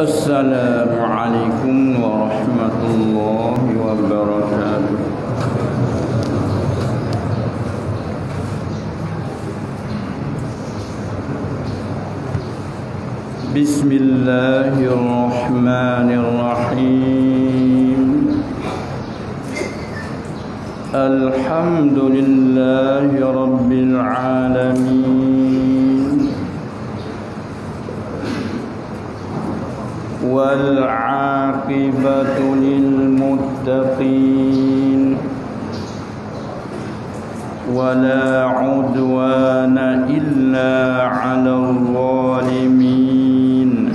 Assalamualaikum warahmatullahi wabarakatuh. Bismillahirrahmanirrahim. Alhamdulillahi rabbil alamin. Wal 'aqibatu lil muttaqin. Wala 'udwana illa 'alal zalimin.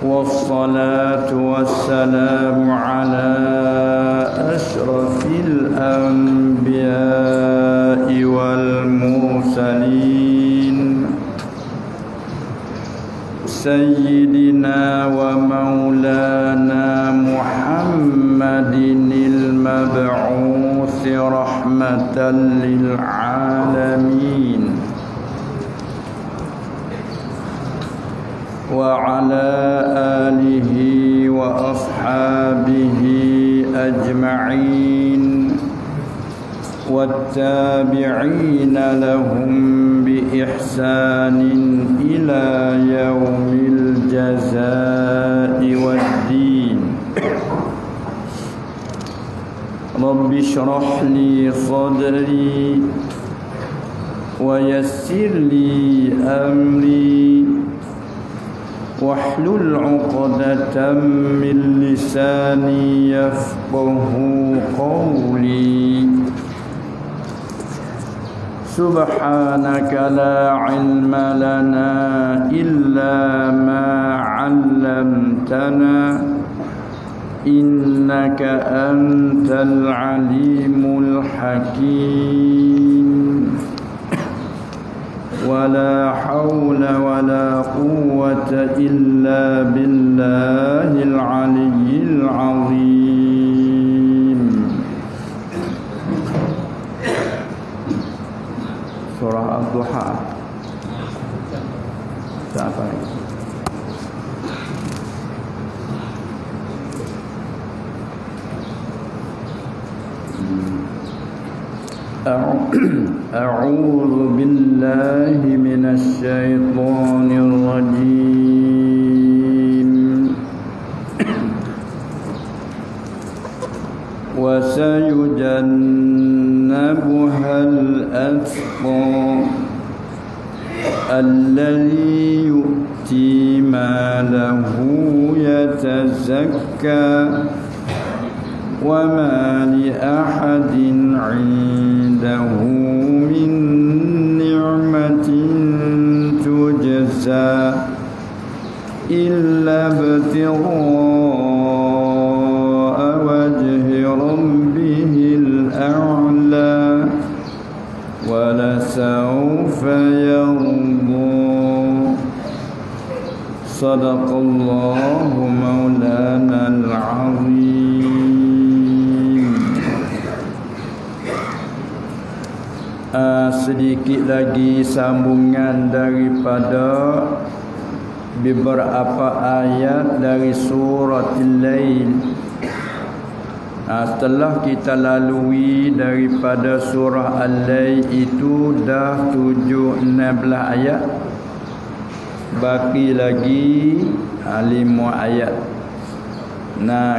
Wassalatu wassalamu ala ashrafil anbiya'i wal mursalin. Sayyidina wa maulana Muhammadinil mab'uuthi rahmatan lil alamin. Wa ala alihi wa ashabihi ajma'in. Wattabi'ina lahum bi ihsanin ila yaumil jazaa'i waddin. Rabbi shrah li sadri wa yassir li amri wahlul 'uqdatam min lisani yafqahu qawli. Subhanaka la ilma lana illa ma 'allamtana innaka antal alimul hakim. Wala hawla wala quwwata illa billahil aliyyil azim. Surah Ad-Duha. Siapa ini? A'udzu billahi minasy syaithanir rajim. Wa sayujannabuhal atqa alladhi yu'ti malahu yatazakka wa ma li ahadin 'indahu min ni'matin tujza illa ibtigha'a wajhi rabbihil a'la wa lasawfa yarda. Sadaqallahu maulana al-'azim. Sedikit lagi sambungan daripada beberapa ayat dari surah Al-Lail. Setelah kita lalui daripada surah Al-Lail itu dah 16 ayat, baki lagi 5 ayat.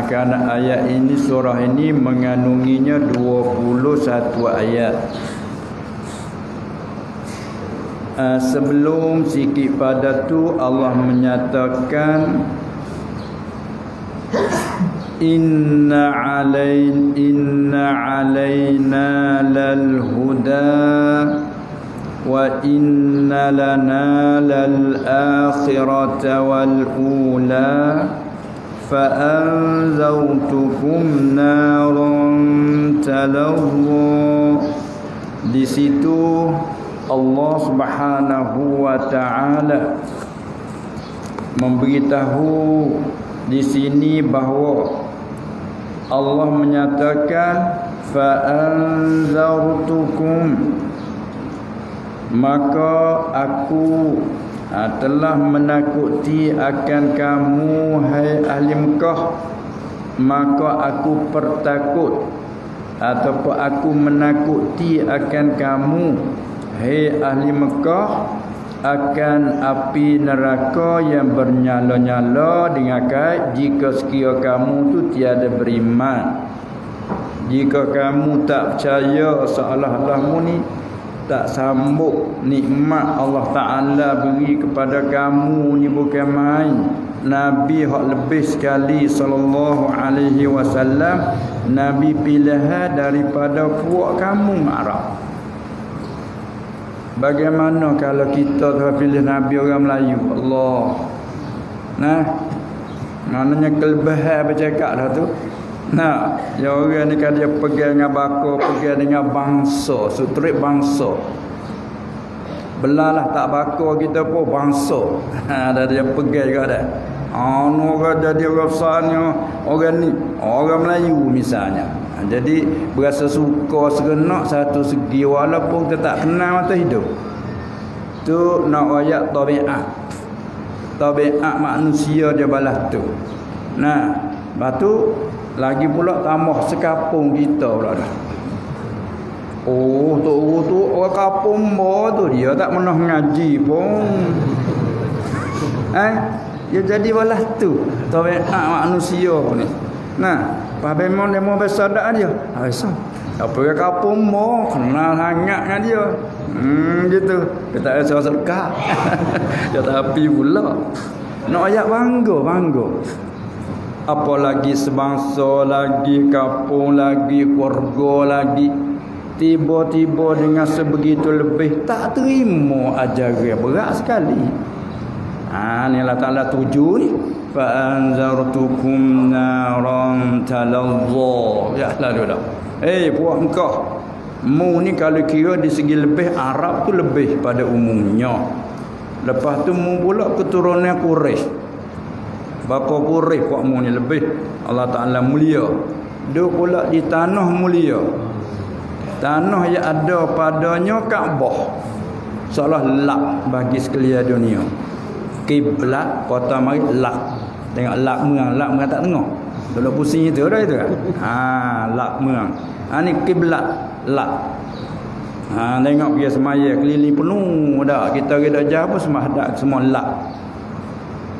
Kerana ayat ini, surah ini mengandunginya 21 ayat. Sebelum sikit pada tu Allah menyatakan Inna alaina lal huda wa inna lana lal akhirata wal ula fa anzartukum naran talazza. Di situ Allah Subhanahu wa taala memberitahu di sini bahawa Allah menyatakan fa anzartukum, maka aku telah menakuti akan kamu hai ahli Mekah, maka aku pertakut ataupun aku menakuti akan kamu hai ahli Mekah akan api neraka yang bernyala-nyala dengan kait jika sekiranya kamu tu tiada beriman. Jika kamu tak percaya seolah-olah mu ni tak sambut nikmat Allah Ta'ala beri kepada kamu ni bukan main. Nabi hak lebih sekali sallallahu alaihi wasallam, Nabi pilihan daripada puak kamu Arab. Bagaimana kalau kita pilih Nabi orang Melayu? Allah. Nah, maknanya kelebihan bercakap dah tu. Nah, ya orang ni kan dia pergi dengan bakar, pergi dengan bangsa, sutrik bangsa. Belalah tak bakar kita pun bangsa. Ada dia pergi juga dah. Orang jadi orang besarnya, orang ni, orang Melayu misalnya. Jadi berasa suka serenak satu segi walaupun kita tak kenal mata hidup. Tu nak ayat tabiat. Tabiat manusia dia balas tu. Nah, lepas tu lagi pula tambah sekapung kita pula dah. Oh, tu orang kampung tu dia tak pernah ngaji pun. Dia jadi balas tu. Tabiat manusia ni. Nah, memang dia mau bersadar dia. Aisyah. Apa ke kampung mo kenal hangat dengan dia. Gitu. Dia tak rasa sedekah. Dia tak api pula. Nak ayat bangga. Apalagi sebangsa lagi, kampung lagi, keluarga lagi. Tiba-tiba dengan sebegitu lebih tak terima ajaran berat sekali. Ni Allah Ta'ala tuju ni. Fa'anzartukum naran talazza. Ya lah dia dah. Puak engkau. Mu ni kalau kira di segi lebih Arab tu lebih pada umumnya. Lepas tu mu pula keturunan Quraisy. Bapa Quraisy puak mu ni lebih. Allah Ta'ala mulia. Duk pula di tanah mulia. Tanah yang ada padanya Kaabah. Seolah lak bagi sekalian dunia. Kiblat kota mari lak. Tengok lak merang tak tengok. Dulu pusing itu dah itu kan. Lak merang. Ni kiblat lak. Tengok pergi semaya keliling penuh dah. Kita dah jauh apa semua lak.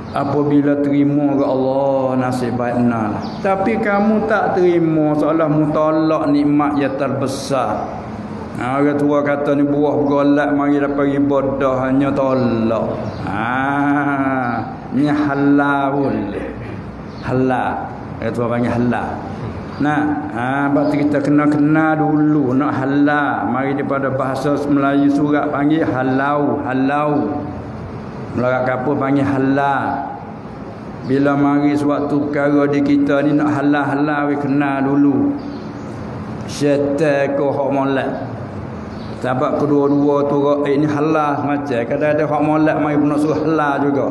Apabila terima ke Allah nasib baik benar. Tapi kamu tak terima seolah mutolak nikmat yang terbesar. Orang tua kata ni buah bergolak mari dapat ibadah hanya tolak. Ni halal boleh. Halal. Orang tua panggil halal. Nah, berarti kita kena dulu nak halal. Mari daripada bahasa Melayu surat panggil halau. Melarat kapur panggil halal. Bila mari suatu perkara di kita ni nak halal kena dulu. Syaitan ke hak molek. Sebab kedua-dua tu ni halal macam kadang ada hak molek mari pun nak suruh halal juga.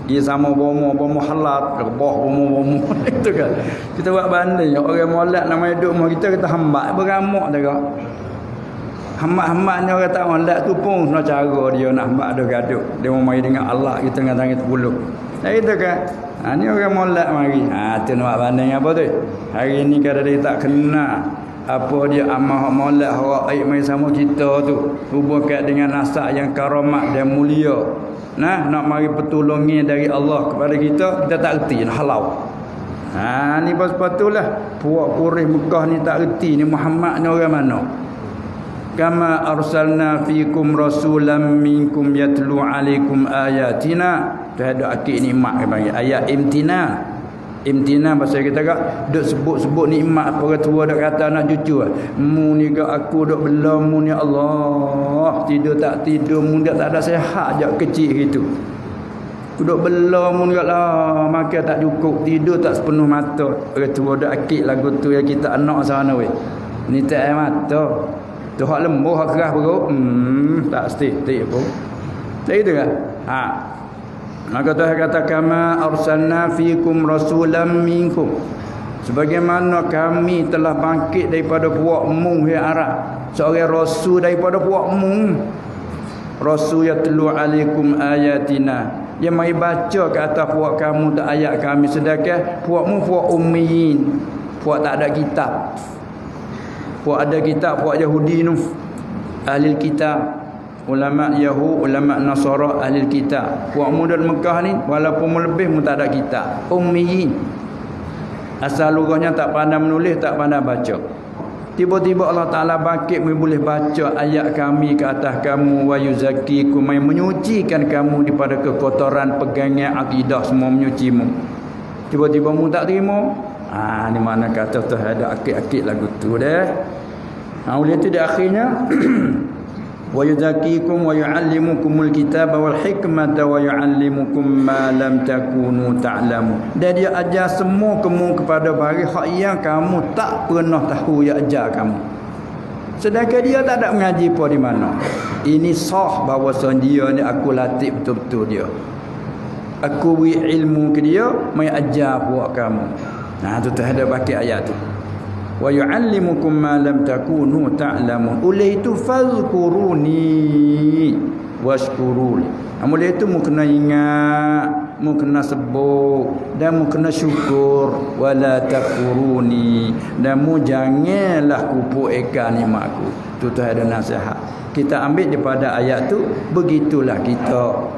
Dia sama bomo halal, rebah bomo itu kan. Kita buat banding orang molek nama hidup kita hambat beramak dah. Hambat-hambatnya orang tak molek tu pun nak cara dia nak hambat ada gaduh. Dia mau mari dengan Allah kita dengan tangan terpuluk. Jadi tu kan. Ni orang molek mari. Tu nak banding apa tu? Hari ni kadang dia tak kenal apa dia amal molek hak aib mai sama kita tu. Hubungkan dengan nasab yang karamat dan mulia. Nak mari pertolongan dari Allah kepada kita tak erti halau. Ni pasal-patulah puak Quraisy Mekah ni tak erti ni Muhammad ni orang mana. Kama arsalna fikum rasulan minkum yatlu alaikum ayatina. Tu ada akid nikmat ke panggil ayat imtina. Imtina bahasa kita kak duk sebut nikmat apa orang tua dak kata anak cucu. Mu ni gak aku duk bela mu ni Allah. Tidur tak tidur mu dak tak ada sihat jak kecil gitu. Aku duk bela mu ni lah makan tak cukup, tidur tak sepenuh mata. Orang tua dak akid lagu tu yang kita anak sana weh. Ni tak air mata. Tu hak lembuh hak keras perut. Tak stick pun. Tak itu kan? Maka Tuhan kata kama arsalna fikum rasulan minkum. Sebagaimana kami telah bangkit daripada puakmu hai Arab. Seorang rasul daripada puakmu. Rasul yatlu alaikum ayatina. Dia mari baca ke atas puak kamu tak ayat kami, sedangkan puakmu puak ummiyin, puak tak ada kitab. Puak ada kitab, puak Yahudi tu, ahli kitab. Ulama Yahud, ulama Nasara, ahli kitab. Puakmu dari Mekah ni walaupun lebih mu tak ada kitab, ummiyin. Asal lugahnya tak pandai menulis, tak pandai baca. Tiba-tiba Allah Ta'ala bangkit boleh baca ayat kami ke atas kamu, wa yuzakkikum, menyucikan kamu daripada kekotoran pegangan akidah, semua menyucimu. Tiba-tiba mu tak terima. Ni mana kata tu ada akid-akid lagu tu dah. Oleh tu di akhirnya wa yuzakkikum wa yuallimukumul kitaba wal hikmata wa yuallimukum ma lam takunu ta'lamun. Dan dia ajar semua kamu kepada barang hak yang kamu tak pernah tahu, dia ajar kamu. Sedangkan dia tak ada mengaji apa di mana. Ini sah bahawa dia ni aku latih betul-betul dia. Aku beri ilmu ke dia, mai ajar buat kamu. Tu terhadap baki ayat tu. Wa yu'allimukum ma lam takunu ta'lamun. Oleh itu fazkuruni washkuruli. Oleh itu mu kena ingat, mu kena sebut dan mu kena syukur, wala takfuruni, dan mu janganlah kupuk ikan nikmatku. Tu ada nasihat. Kita ambil daripada ayat tu, begitulah kita.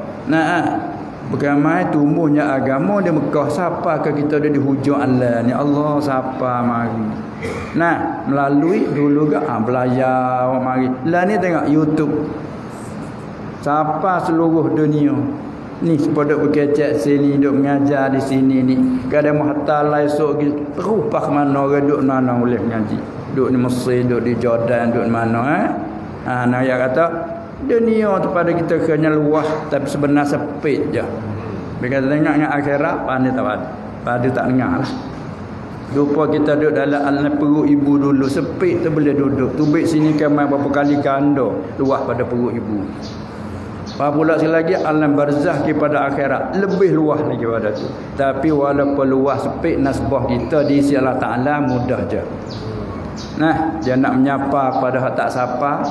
Bagaimana tumbuhnya agama di Mekah. Siapa ke kita ada di hujung Allah ni? Allah siapa mari. Melalui dulu ke belajar mari. Lah ni tengok YouTube. Siapa seluruh dunia ni pada berkecek sini, duk mengajar di sini ni. Kadang muhtal lah esok terus pak mana orang duk mana boleh mengaji. Duk di Mesir, duk di Jordan, duk mana nak ya kata dunia tu pada kita kena luas tapi sebenarnya sempit je. Bila tengok dengan akhirat pandai tak pada tak dengar lah. Lupa kita duduk dalam alam perut ibu dulu, sempit tu boleh duduk. Tubik sini kan main berapa kali ganda luas pada perut ibu. Apa pula sekali lagi alam barzah kepada akhirat lebih luas lagi pada tu. Tapi walaupun luas sempit, nasbah kita di sisi Allah Ta'ala mudah je. Dia nak menyapa pada hak tak sapa.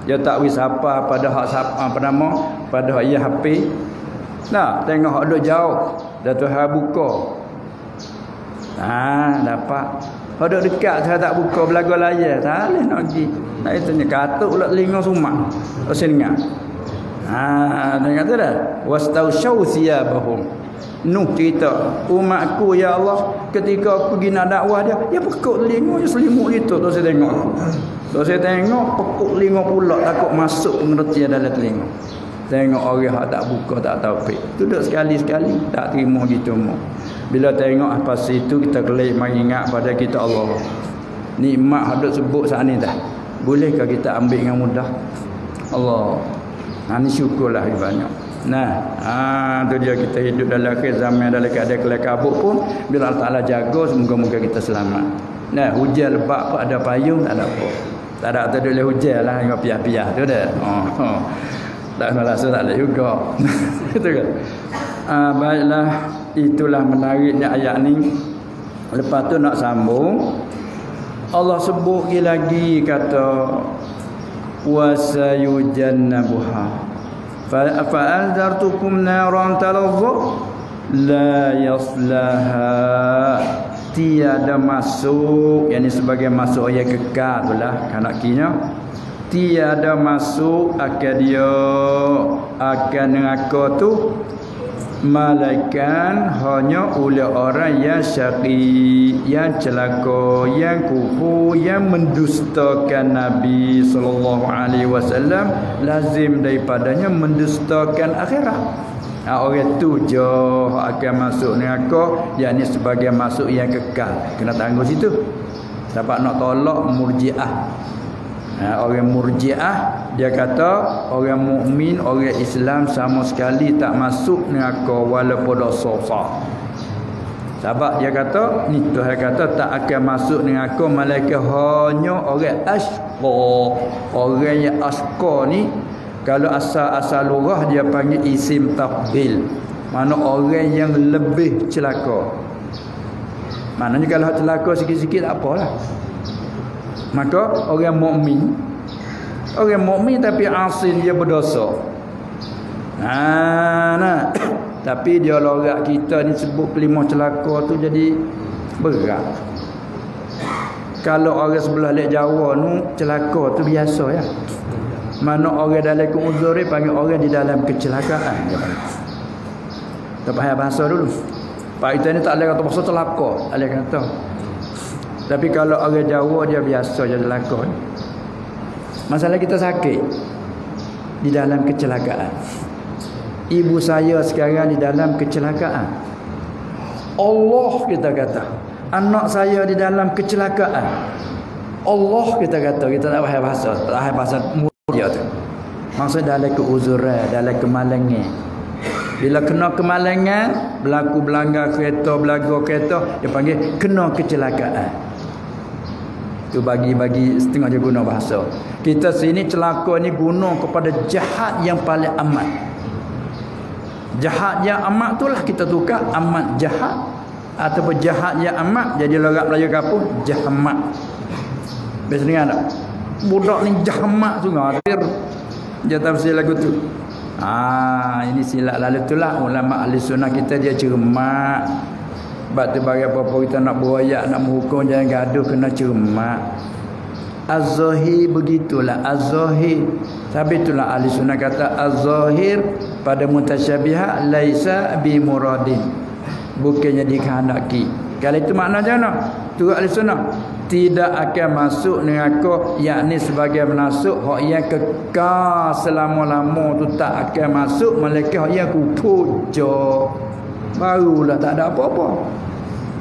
Dia tak wisapa pada hak siapa apa nama, pada hak ia HP. Tengok hak duk jauh, dah Tuhan buka. Dapat. Hak duk dekat saya tak buka belaga layar, tak boleh nak pergi. Itu ni katuk pula telinga sumak. Terus dengar. Dengar tu dah. Wastausyau siyabahum. Nuh cerita, umatku ya Allah, ketika aku pergi nak dakwah dia pekuk telinga, dia selimut gitu. Terus saya tengok aku. Terus saya tengok pekuk telinga pula, takut masuk pengertian dalam telinga. Tengok orang yang tak buka, tak taufik. Duduk sekali-sekali tak terima gitu mu. Bila tengok apa situ kita kelih mengingat pada kita Allah. Nikmat hadut sebut saat ni dah. Bolehkah kita ambil dengan mudah? Allah. Ni syukurlah banyak. Tu dia kita hidup dalam akhir zaman dalam keadaan kelak kabut pun bila Allah Ta'ala jaga, semoga-moga kita selamat. Hujan lebat pun ada payung, tak ada apa. Tak ada tu boleh hujan lah, tengok piah-piah tu dah. Tak ada rasa tak ada juga. Itu kan. Baiklah, itulah menariknya ayat ni. Lepas tu nak sambung. Allah sebut lagi kata wasayujannabuha fa'anzartukum naran talazza la yaslaha, tiada masuk, yakni sebagai masuk ayat kekal itulah kanakinya. Tiada masuk akan dia akan neraka tu malaikat hanya oleh orang yang syaqi, yang celaka, yang kufur, yang mendustakan Nabi sallallahu alaihi wasallam, lazim daripadanya mendustakan akhirat. Orang tu je akan masuk neraka, yakni sebagai masuk yang kekal. Kena tangguh situ. Dapat nak tolak Murji'ah. Orang Murji'ah dia kata orang mukmin, orang Islam sama sekali tak masuk neraka walaupun dosa besar. Sebab dia kata ni Tuhan kata tak akan masuk neraka malaikat hanya orang asqa. Orang yang asqa ni kalau asal lugah dia panggil isim tafdil. Mana orang yang lebih celaka. Maknanya kalau celaka sikit-sikit tak apalah. Maka orang mukmin, Orang mukmin tapi asin, dia berdosa. Nah. Tapi dia lorak kita ni sebut kelima celaka tu jadi berat. Kalau orang sebelah lek Jawa nu celaka tu biasa ya. Mana orang dalam keuzur ni panggil orang di dalam kecelakaan. Tak payah bahasa dulu. Pak kita ni tak boleh kata bahasa celaka, boleh kata. Tapi kalau orang Jawa dia biasa je celaka. Masalah kita sakit di dalam kecelakaan. Ibu saya sekarang di dalam kecelakaan. Allah kita kata. Anak saya di dalam kecelakaan. Allah kita kata. Kita tak payah bahasa. Tak payah bahasa mulia tu. Maksud dalam keuzuran, dalam kemalangan. Bila kena kemalangan, berlaku belanggar kereta, belaga kereta, dia panggil kena kecelakaan. Tu bagi setengah je guna bahasa. Kita sini celaka ni guna kepada jahat yang paling amat. Jahat yang amat itulah kita tukar amat jahat, ataupun jahat yang amat jadi logat Melayu kampung jahamat. Biasa dengar tak? Budak ni jahamat sungai. Dia tafsir lagu tu. Ini silap lalu itulah ulama ahli sunnah kita dia cermat. Sebab tu bagi apa-apa kita nak beroyak, nak menghukum, jangan gaduh, kena cermat. Az-zahir begitulah, az-zahir. Tapi itulah ahli sunnah kata az-zahir pada mutasyabihat laisa bi muradin. Bukannya dikehendaki. Kalau itu maknanya nak? Tu ahli sunnah tidak akan masuk neraka, yakni sebagai masuk hak yang kekal selama-lama tu tak akan masuk, melainkan hak yang kufur je. Barulah tak ada apa-apa.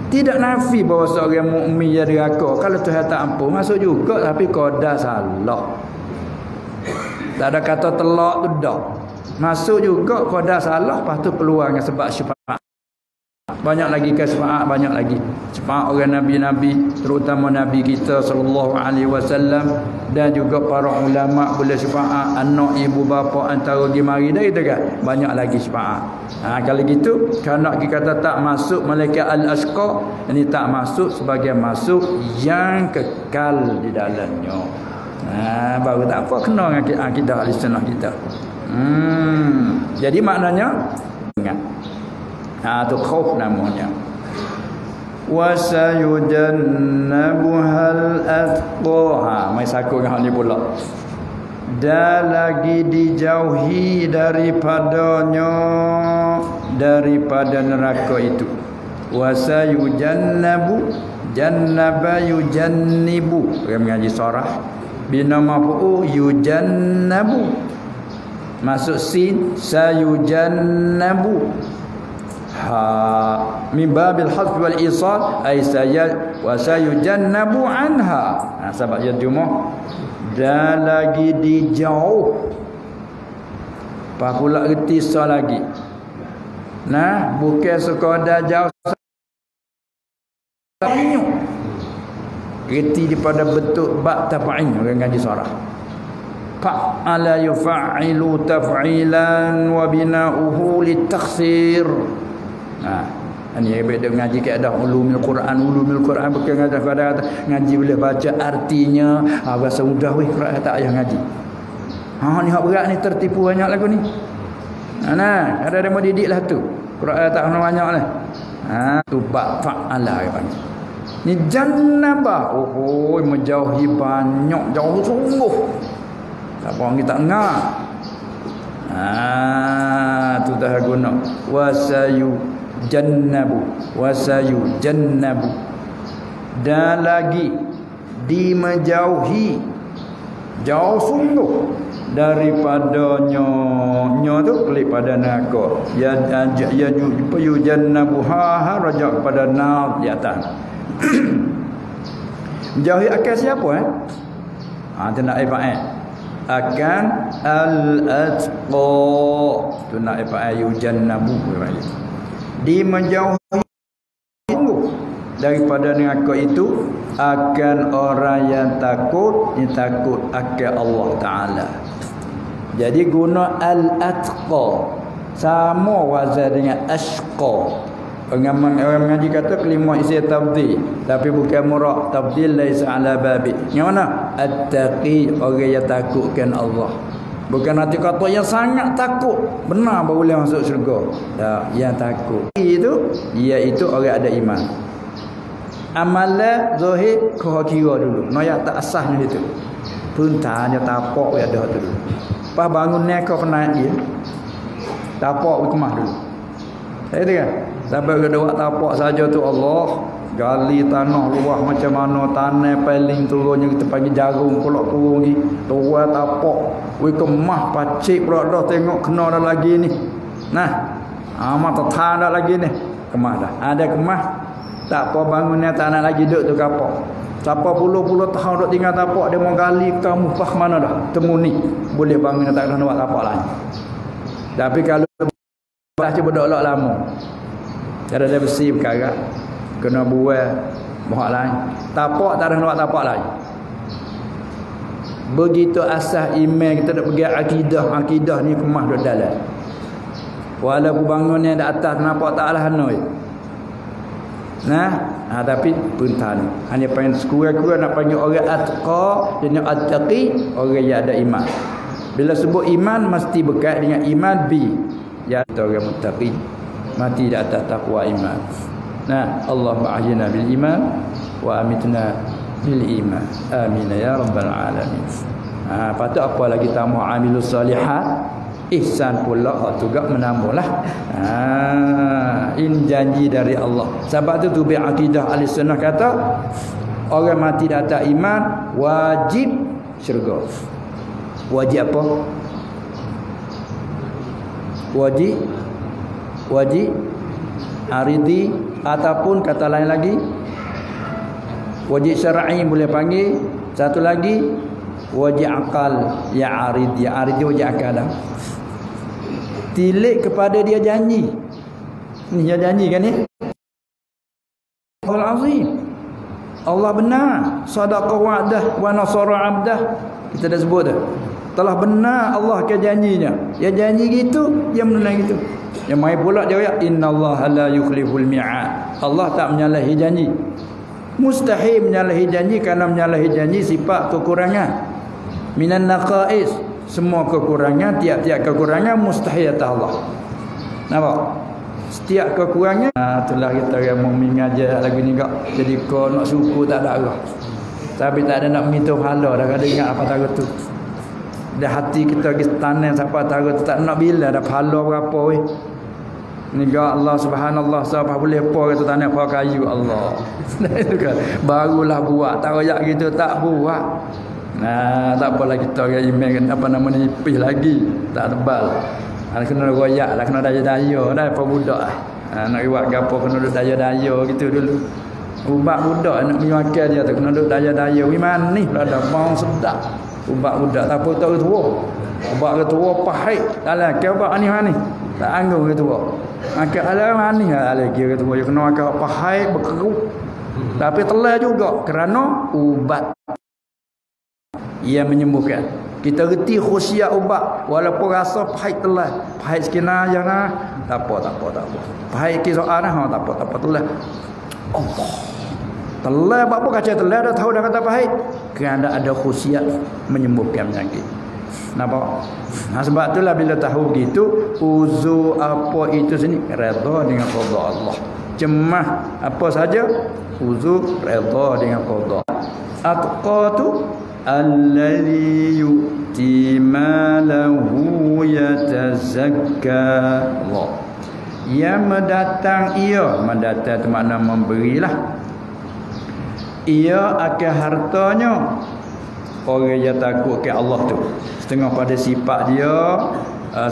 Tidak nafi bahawa seorang mukmin jadi neraka. Kalau Tuhan tak ampun masuk juga, tapi qadar salah. Tak ada kata telak tu dah. Masuk juga qadar salah, lepas tu keluar dengan sebab syafaat. Banyak lagi ke syafaat, banyak lagi. Syafaat orang nabi-nabi, terutama nabi kita sallallahu alaihi wasallam, dan juga para ulama boleh syafaat anak ibu bapa antara pergi mari dah itu kan. Banyak lagi syafaat. Kalau gitu, kalau kita kata tak masuk malaikat al-asqa, ini tak masuk sebagai masuk yang kekal di dalamnya. Baru tak apa kena dengan akidah al-sunnah kita. Jadi maknanya ingat. Tu khauf namanya. Wa sayujannabuhal atqa. Mai sakut dengan hal ni pula. Dan lagi dijauhi daripadanya, daripada neraka itu. Wa sayujannabu, jannaba yujannibu. Orang mengaji surah binama fu yujannabu. Masuk sin sayujannabu. Min babil hasb wal isal ay wa sayujannabu anha. Sebab dia cuma dan lagi dijauh. Apa pula reti so lagi. Bukan sekadar jauh. Reti daripada bentuk ba' taf'in orang ngaji surah. Fa'ala yuf'ilu taf'ilan wa bina'uhu litakhsir. Ini hebat dia ngaji keadaan ulumul Quran bukan ngaji kata ngaji boleh baca artinya. Bahasa mudah weh Quran tak payah ngaji. Ni hak berat ni, tertipu banyak lagu ni. Ada demo didiklah tu. Quran tak kena banyak lah. Tu fa'ala ke panggil. Ni jannabah. Menjauhi banyak, jauh sungguh. Tak apa orang kita dengar. Tu dah guna. Wasayu jannabu. Dan lagi dimejauhi jauh sungguh daripadanya tu daripada neraka. Ya yujannabuha rajak kepada nar di atas. Menjauhi akan siapa tu nak akan al-atqa. Tu nak yujannabu di menjauhi daripada neraka itu akan orang yang takut akan Allah Ta'ala. Jadi guna al-atqa sama wazan dengan ashqa. Pengamal orang mengaji kata kelima isi tabdil, tapi bukan murak. Tabdil laisa ala babi. Yang mana? At-taqi, orang yang takutkan Allah. Bukan nanti kata yang sangat takut benar baru boleh masuk syurga. Tak, yang takut itu iaitu orang ada iman. Amalan zahir kau kira dulu. Noyak tak asahnya itu. Puntanya tapak ya dah tu. Pas bangun ni kau penat dia. Tapak kemah dulu. Saya kan. Sampai ke dawak tapak saja tu Allah gali tanah luah macam mana tanah paling turunnya kita panggil jarum pulak turun lagi tua tapak we kemah pacik pula dah tengok kena dah lagi ni nah mata tak dah lagi ni kemah dah ada kemah tak apa bangun ni tak nak lagi duduk tu kapok siapa puluh-puluh tahun duduk tinggal tapak dia mau gali kamu pah mana dah temu ni boleh bangun tak nak buat tapak lain tapi kalau baca berdolak lama cara dia besi perkara kena buat mohak lain tapak tak ada nak tapak lain begitu asas iman kita nak pergi akidah ni kemah duduk dalam walaupun bangun yang di atas nampak tak alah hanoi tapi puntan hanya pengen sekurang-kurang nak panggil orang atqa dan attaqi orang yang ada iman bila sebut iman mesti berkait dengan iman bi ya orang muttaqi mati di atas takwa iman. Allah ma'ahyina bil iman wa amitna bil iman. Amin ya rabbal alamin. Patut apa lagi tambah amilus salihat ihsan pula hak juga menambahlah. In janji dari Allah. Sebab tu bi akidah ahli-sunnah kata orang mati di atas iman wajib syurga. Wajib apa? Wajib aridi ataupun kata lain lagi wajib syar'i boleh panggil satu lagi wajib akal ya aridi wajib akal dah tilik kepada dia janji ni dia janji kan ni Allah azim Allah benar sadaqa wa'dah wa nasara 'abdah kita dah sebut dah telah benar Allah ke janjinya ya janji gitu dia menunai gitu yang mai pula dia ayat innallaha la yukhliful mi'ad Allah tak menyalahi janji mustahil menyalahi janji kerana menyalahi janji sifat kekurangan minan naqais semua kekurangan tiap-tiap kekurangan mustahil atas Allah nampak setiap kekurangan itulah kita yang mau mengajar lagi ni kak jadi kau nak syukur tak ada arah tapi tak ada nak minta pahala dah kada ingat apa tahu tu dah hati kita pergi tanam siapa tahu tak nak bila dah pahala berapa weh ni ga Allah subhanallah siapa boleh apa kata tanam apa kayu Allah barulah buat tak royak gitu tak buat tak apalah kita orang iman apa nama ni ipih lagi tak tebal kena royak lah kena daya-daya dah apa budak nak buat gapo kena daya-daya gitu dulu ubat budak nak pergi makan dia tu kena daya-daya wi manis lah dah mau sedap ubat budak tak apa tak tua ubat ketua pahit dalam ke ubat manis tak anggung ketua makan ala manis ala kira ketua dia kena makan pahit berkerut tapi telah juga kerana ubat ia menyembuhkan kita reti khusyuk ubat walaupun rasa pahit telah pahit sekina jangan tak apa pahit ke soal tak apa telah Allah telah apa kaca telah dah tahu dah kata pahit kerana ada khusyuk menyembuhkan penyakit nampak sebab itulah bila tahu gitu uzur apa itu sini redha dengan qada Allah cemah apa saja uzur redha dengan qada atqatu alladhi yu'ti malahu yatazakka Allah yang mendatang tu makna memberilah ia akan hartanya orang yang takut ke Allah tu setengah pada sifat dia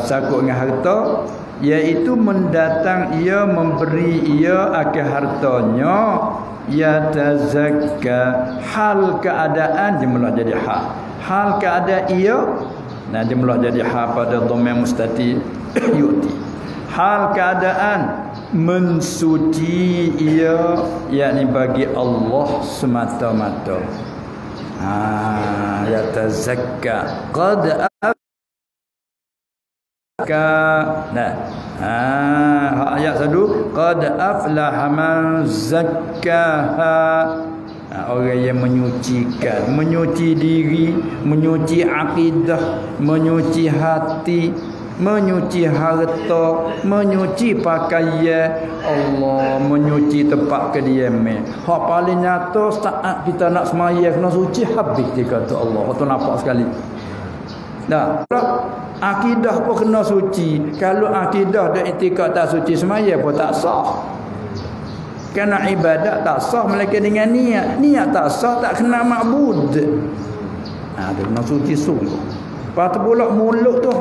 takut dengan harta iaitu mendatang ia memberi ia akan hartanya yatazakka hal keadaan jumlah jadi hal keadaan ia jumlah jadi pada dhamma mustati yuti hal keadaan mensuci ia yakni bagi Allah semata-mata yatazakka qad zakka. Nah. Ayat satu, qad aflaha man zakkaha. Orang yang menyucikan, menyuci diri, menyuci akidah, menyuci hati, menyuci harta, menyuci pakaian, Allah menyuci tempat kediaman. Hak paling nyata saat kita nak semaya kena suci habis dia kata Allah. Tu nampak sekali. Dah, akidah pun kena suci. Kalau akidah dan i'tikad tak suci, semaya pun tak sah. Kerana ibadat tak sah melainkan dengan niat. Niat tak sah tak kena ma'bud. Dia kena suci sungguh. Lepas tu pula mulut tu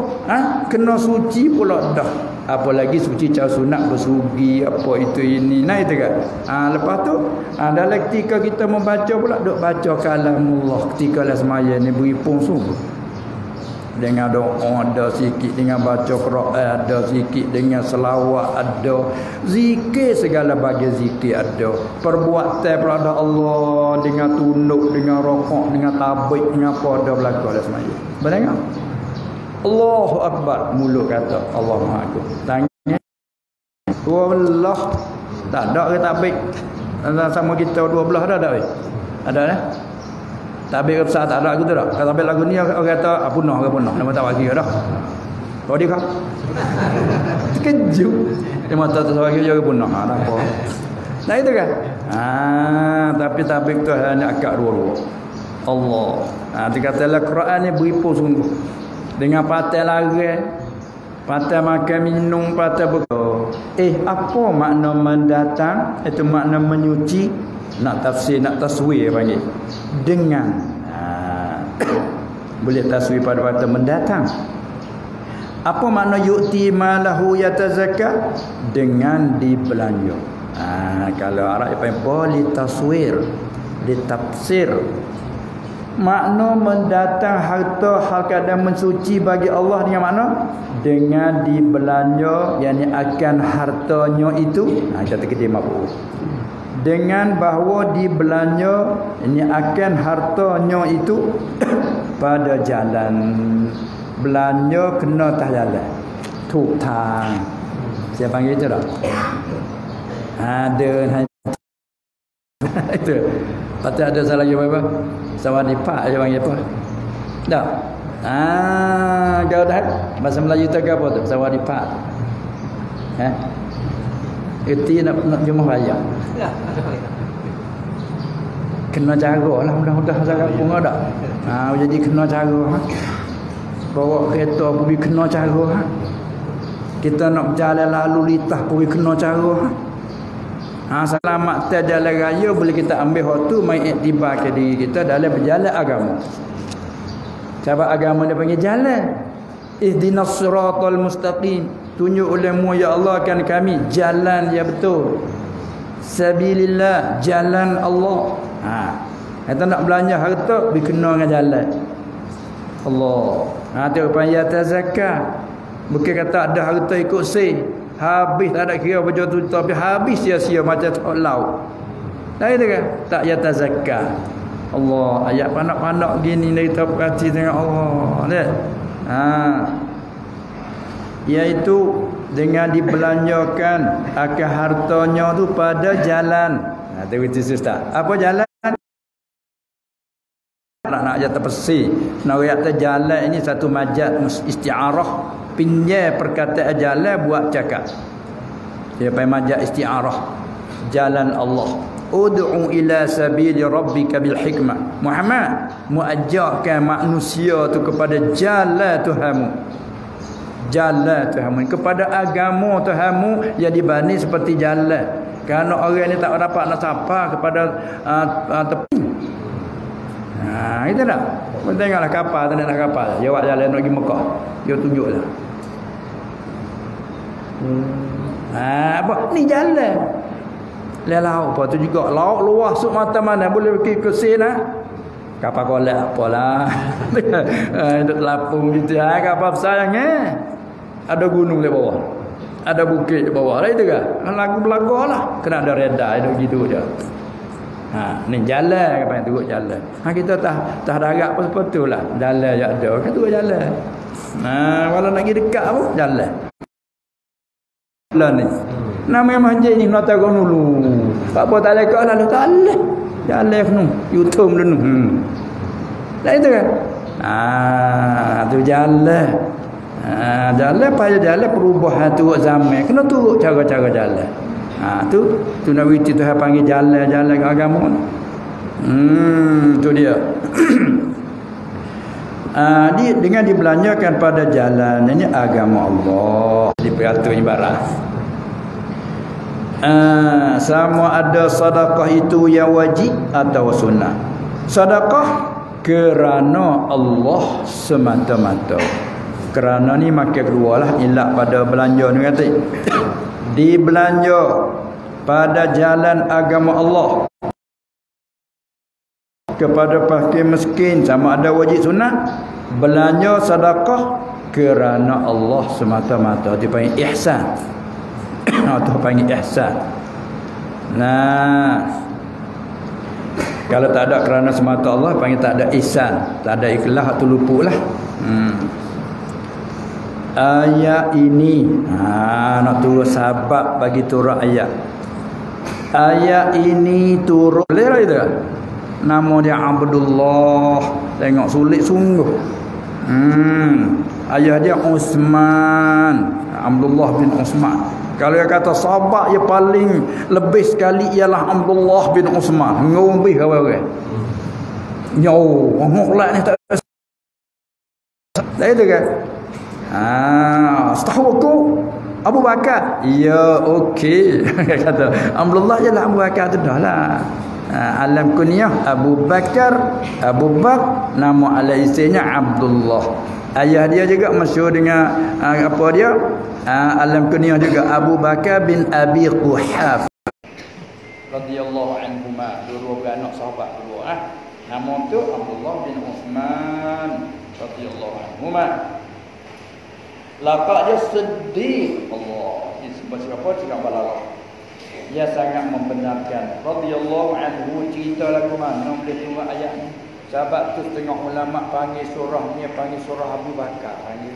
kena suci pula dah. Apalagi suci cara sunat bersugi apa itu ini. Nah itu kan. Lepas tu dalam ketika kita membaca pula duk baca kalamullah ketika lah semaya ni beripung sungguh. Dengan doa ada sikit, dengan baca Quran ada sikit, dengan selawat ada, zikir segala bahagian zikir ada, perbuatan kepada Allah dengan tunduk, dengan rokok, dengan tabik, dengan apa ada berlaku ada semaya. Benar? Allahu Akbar, mulut kata Allah Maha Agung. Tangan dua belah tak ada ke tabik sama kita dua belah ada tak? Ada dah. Tabik besar tak ada lagu tu tak? Kalau tabik lagu ni orang kata punah ke punah. Nama tak bagi dah. Kau dia kan? Terkejut. Dia mata tu bagi dia punah. Tak apa. Nah itu kan? Tapi tabik tu hanya akak dua-dua. Allah. Dikatalah Quran ni beripu sungguh. Dengan patah lari, patah makan minum, patah berkau. Apa makna mendatang? Itu makna menyuci. Nak tafsir, nak taswir panggil. Dengan boleh taswir pada kata mendatang. Apa makna yu'ti malahu yatazakka? Dengan dibelanja. Kalau Arab dia boleh taswir, ditafsir. Makna mendatang harta hal keadaan mensuci bagi Allah dengan makna dengan dibelanja, yakni akan hartanya itu. Kita terkedim apa? Dengan bahawa dibelanja ini akan hartanya itu pada jalan. Belanja kena atas jalan. Tuk tang. Saya panggil itu tak? Ada itu. Patut ada salah lagi apa? Sawadipak dia panggil apa? Tak. Kau dah bahasa Melayu tu apa tu? Sawadipak. Erti nak jumlah raya. Kena cara lah mudah-mudah saya pun ada. Jadi kena cara. Bawa kereta pergi kena cara. Kita nak berjalan lalu lintas pergi kena cara. Selamat tak jalan raya boleh kita ambil waktu main iktibar ke diri kita dalam berjalan agama. Sebab agama dia panggil jalan. Ihdinas siratal mustaqim. Tunjuk olehmu ya Allah kan kami jalan yang betul. Sabilillah, jalan Allah. Kita nak belanja harta berkena dengan jalan Allah. Tu panggil zakat. Bukan kata ada harta ikut say. Habis tak ada kira berjual tu tapi habis sia-sia macam laut. Dah itu kan? Tak yata zakat. Allah, ayat panak-panak gini kita perhati dengan Allah. Lihat. Iaitu dengan dibelanjakan akan hartanya tu pada jalan. Tu itu susah. Apa jalan? Nak jatuh pesi. Nak kata jalan ini satu majaz isti'arah. Pinjai perkataan jalan buat cakap. Dia panggil majaz isti'arah. Jalan Allah. Ud'u ila sabili rabbika bil hikmah. Muhammad, muajarkan manusia tu kepada jalan Tuhanmu. Jalan Tuhanmu kepada agama Tuhanmu yang dibani seperti jalan. Kerana orang ni tak dapat nak sapa kepada tepi. Itu tak. Tengoklah kapal, tak nak kapal. Dia buat jalan nak pergi Mekah. Dia tunjuklah. Apa? Ni jalan. Laut apa tu juga. Laut luas suk mata mana boleh pergi ke sini. Kapal kolak apalah. Duduk lapung gitu. Kapal besar ada gunung di bawah. Ada bukit di bawah. Lah itu kan. Lagu belaga lah. Kena ada reda itu gitu je. Ni jalan apa yang turut jalan. Kita tak harap apa seperti lah. Jalan je ada. Kan turut jalan. Walau nak pergi dekat apa jalan. Lah ni. Nama masjid ni nak tahu dulu. Tak apa tak lekak lalu tak leh. Jalan kenu, YouTube dulu. Lah itu kan. Tu jalan. Jalan payah jalan perubahan tu zaman. Kena turut cara-cara jalan. Tu nak witi tu panggil jalan-jalan agama. Tu dia. Dengan dibelanjakan pada jalan ini agama Allah diperatur ibarat. Sama ada sedekah itu yang wajib atau sunnah. Sedekah kerana Allah semata-mata. Kerana ni makin keluarlah ilak pada belanja ni kata. Dibelanja pada jalan agama Allah kepada fakir miskin sama ada wajib sunnah. Belanja sedekah kerana Allah semata-mata. Dia panggil ihsan. Itu panggil ihsan. Kalau tak ada kerana semata Allah panggil tak ada ihsan, tak ada ikhlas, tu luputlah. Ayat ini nak turun sebab bagi turun ayat. Ayat ini turun boleh itu kan? Nama dia Abdullah. Tengok sulit sungguh. Ayah dia Uthman, Abdullah bin Uthman. Kalau dia kata sahabat yang paling lebih sekali ialah Abdullah bin Uthman. Ngombe orang-orang. Ngolak ni tak. Tak itu kan? Setahu aku Abu Bakar. Ya okey. Kata Abdullah ialah Abu Bakar tu dah lah. Alam kunyah Abu Bakar. Nama alai isterinya Abdullah. Ayah dia juga masyhur dengan apa dia? Alam kunyah juga Abu Bakar bin Abi Quhaf radhiyallahu anhuma. Dua anak sahabat dua. Nama tu Abdullah bin Uthman radhiyallahu anhuma. Laqad dia sedih Allah. Disebut siapa? Cakap balaghah. Dia sangat membenarkan. Radhiyallahu anhu cerita lagu mana boleh tengok ayat ni. Sahabat tu tengok ulama panggil surah ni panggil surah Abu Bakar panggil.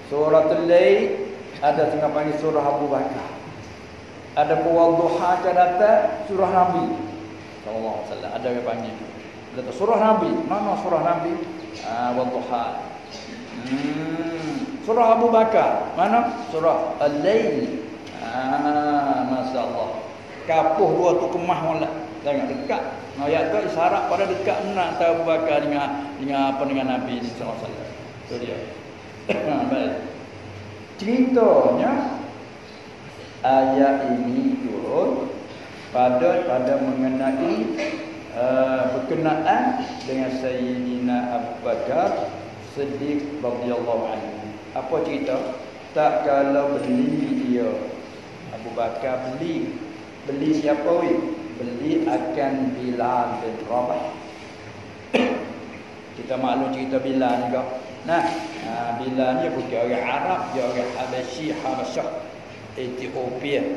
Surah Al-Lail ada tengah panggil surah Abu Bakar. Ada Wadduha kata surah Nabi sallallahu alaihi wasallam ada yang panggil. Ada surah Nabi. Mana surah Nabi? Wadduha. Surah Abu Bakar. Mana? Surah Al-Lail. Masya-Allah. Kapuh dua tu kemah molek. Tengok dekat. Ayat tu isyarat pada dekat nak Abu Bakar dengan Nabi sallallahu alaihi wasallam. Itu dia. Baik. Ceritanya ayat ini turun pada mengenai berkenaan dengan Sayyidina Abu Bakar Siddiq radhiyallahu anhu. Apa cerita? Tak kalau beli dia Abu Bakar beli siapa weh? Beli akan Bilal bin Rabah. Kita maklum cerita Bilal ni kau. Bilal ni bukan orang Arab, dia orang Habasyah, Ethiopia.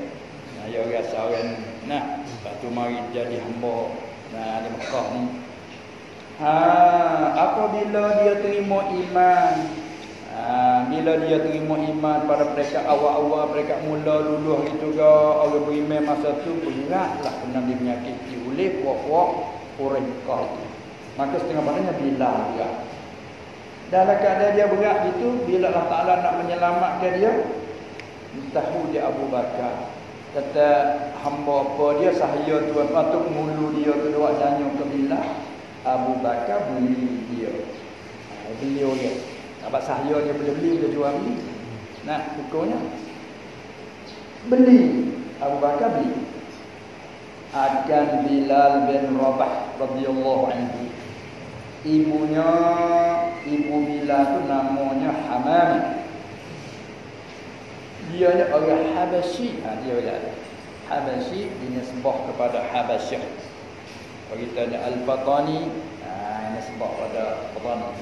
Dia orang seorang lepas tu mari jadi hamba di Mekah ni. Apabila dia terima iman, bila dia terima iman pada mereka awal-awal, mereka mula dulu itu ke orang beriman masa tu beratlah kena dipenyakiti oleh puak-puak Quraisy. Maka setengah padanya Bilal juga. Dalam keadaan dia berat gitu, bila Allah Ta'ala nak menyelamatkan dia, tahu dia Abu Bakar. Kata hamba apa dia sahaya tuan patut mulu dia tu buat nyanyi ke Bilal. Abu Bakar beli dia. Beli dia. Abang sahaya dia boleh beli, boleh jual beli. Hukumnya beli. Abu Bakar beli akan Bilal bin Rabah radhiyallahu anhu. Ibu Bilal tu namanya Hamam. Dia ni orang Habasyi. Dia orang Habasyi dinisbah kepada Habasyah. Kalau kita ada Al-Fatani, nisbah pada Fatani.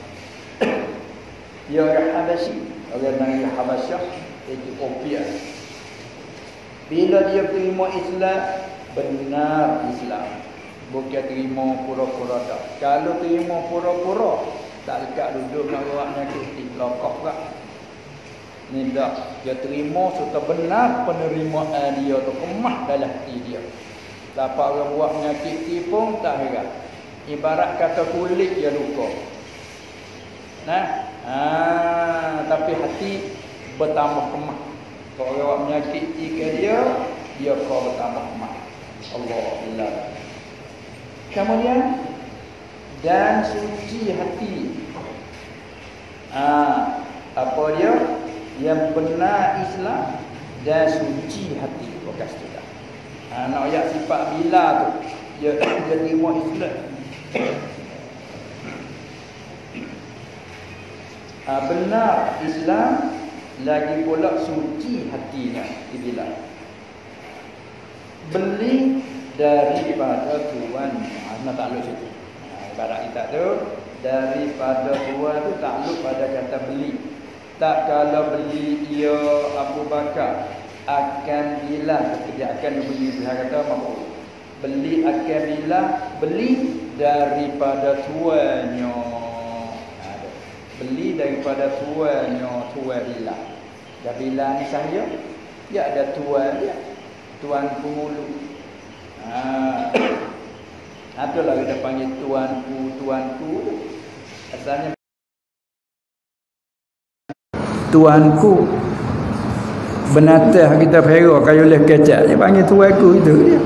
Dia orang Habasyi, orang dari Habasyah, Ethiopia. Bila dia terima Islam, benar Islam. Bukan terima pura-pura dah. Kalau terima pura-pura, Tak lekat duduk nak buat menyakiti. Lokok tak. Ni tak. Dia terima serta benar penerimaan dia tu. Kemah dalam hati dia. Dapat orang buat menyakiti pun tak heran. Ibarat kata kulit dia luka. Nah, tapi hati bertambah kemah. Kalau orang buat menyakiti ke dia kau bertambah kemah. Alhamdulillah. Kemudian dan suci hati. Apa dia? Yang benar Islam dan suci hati. Bekas tu dah. Nak ayat sifat bila tu dia terima Islam. Benar Islam lagi pula suci hatinya bila beli daripada Tuhan. Nak takluk situ. Ibarat kita tu daripada Tuhan tu takluk pada kata beli. Tak kalau beli ia Abu Bakar akan bila dia akan beli dia kata apa? Beli akan bila beli daripada tuannya. Beli daripada tuannya, tuan bila. Dan bila ni saya dia ada tuan dia. Tuan penghulu. Itulah kita panggil tuanku. Asalnya tuanku. Benatah kita perah kayu leh kecak. Dia panggil tuanku itu dia.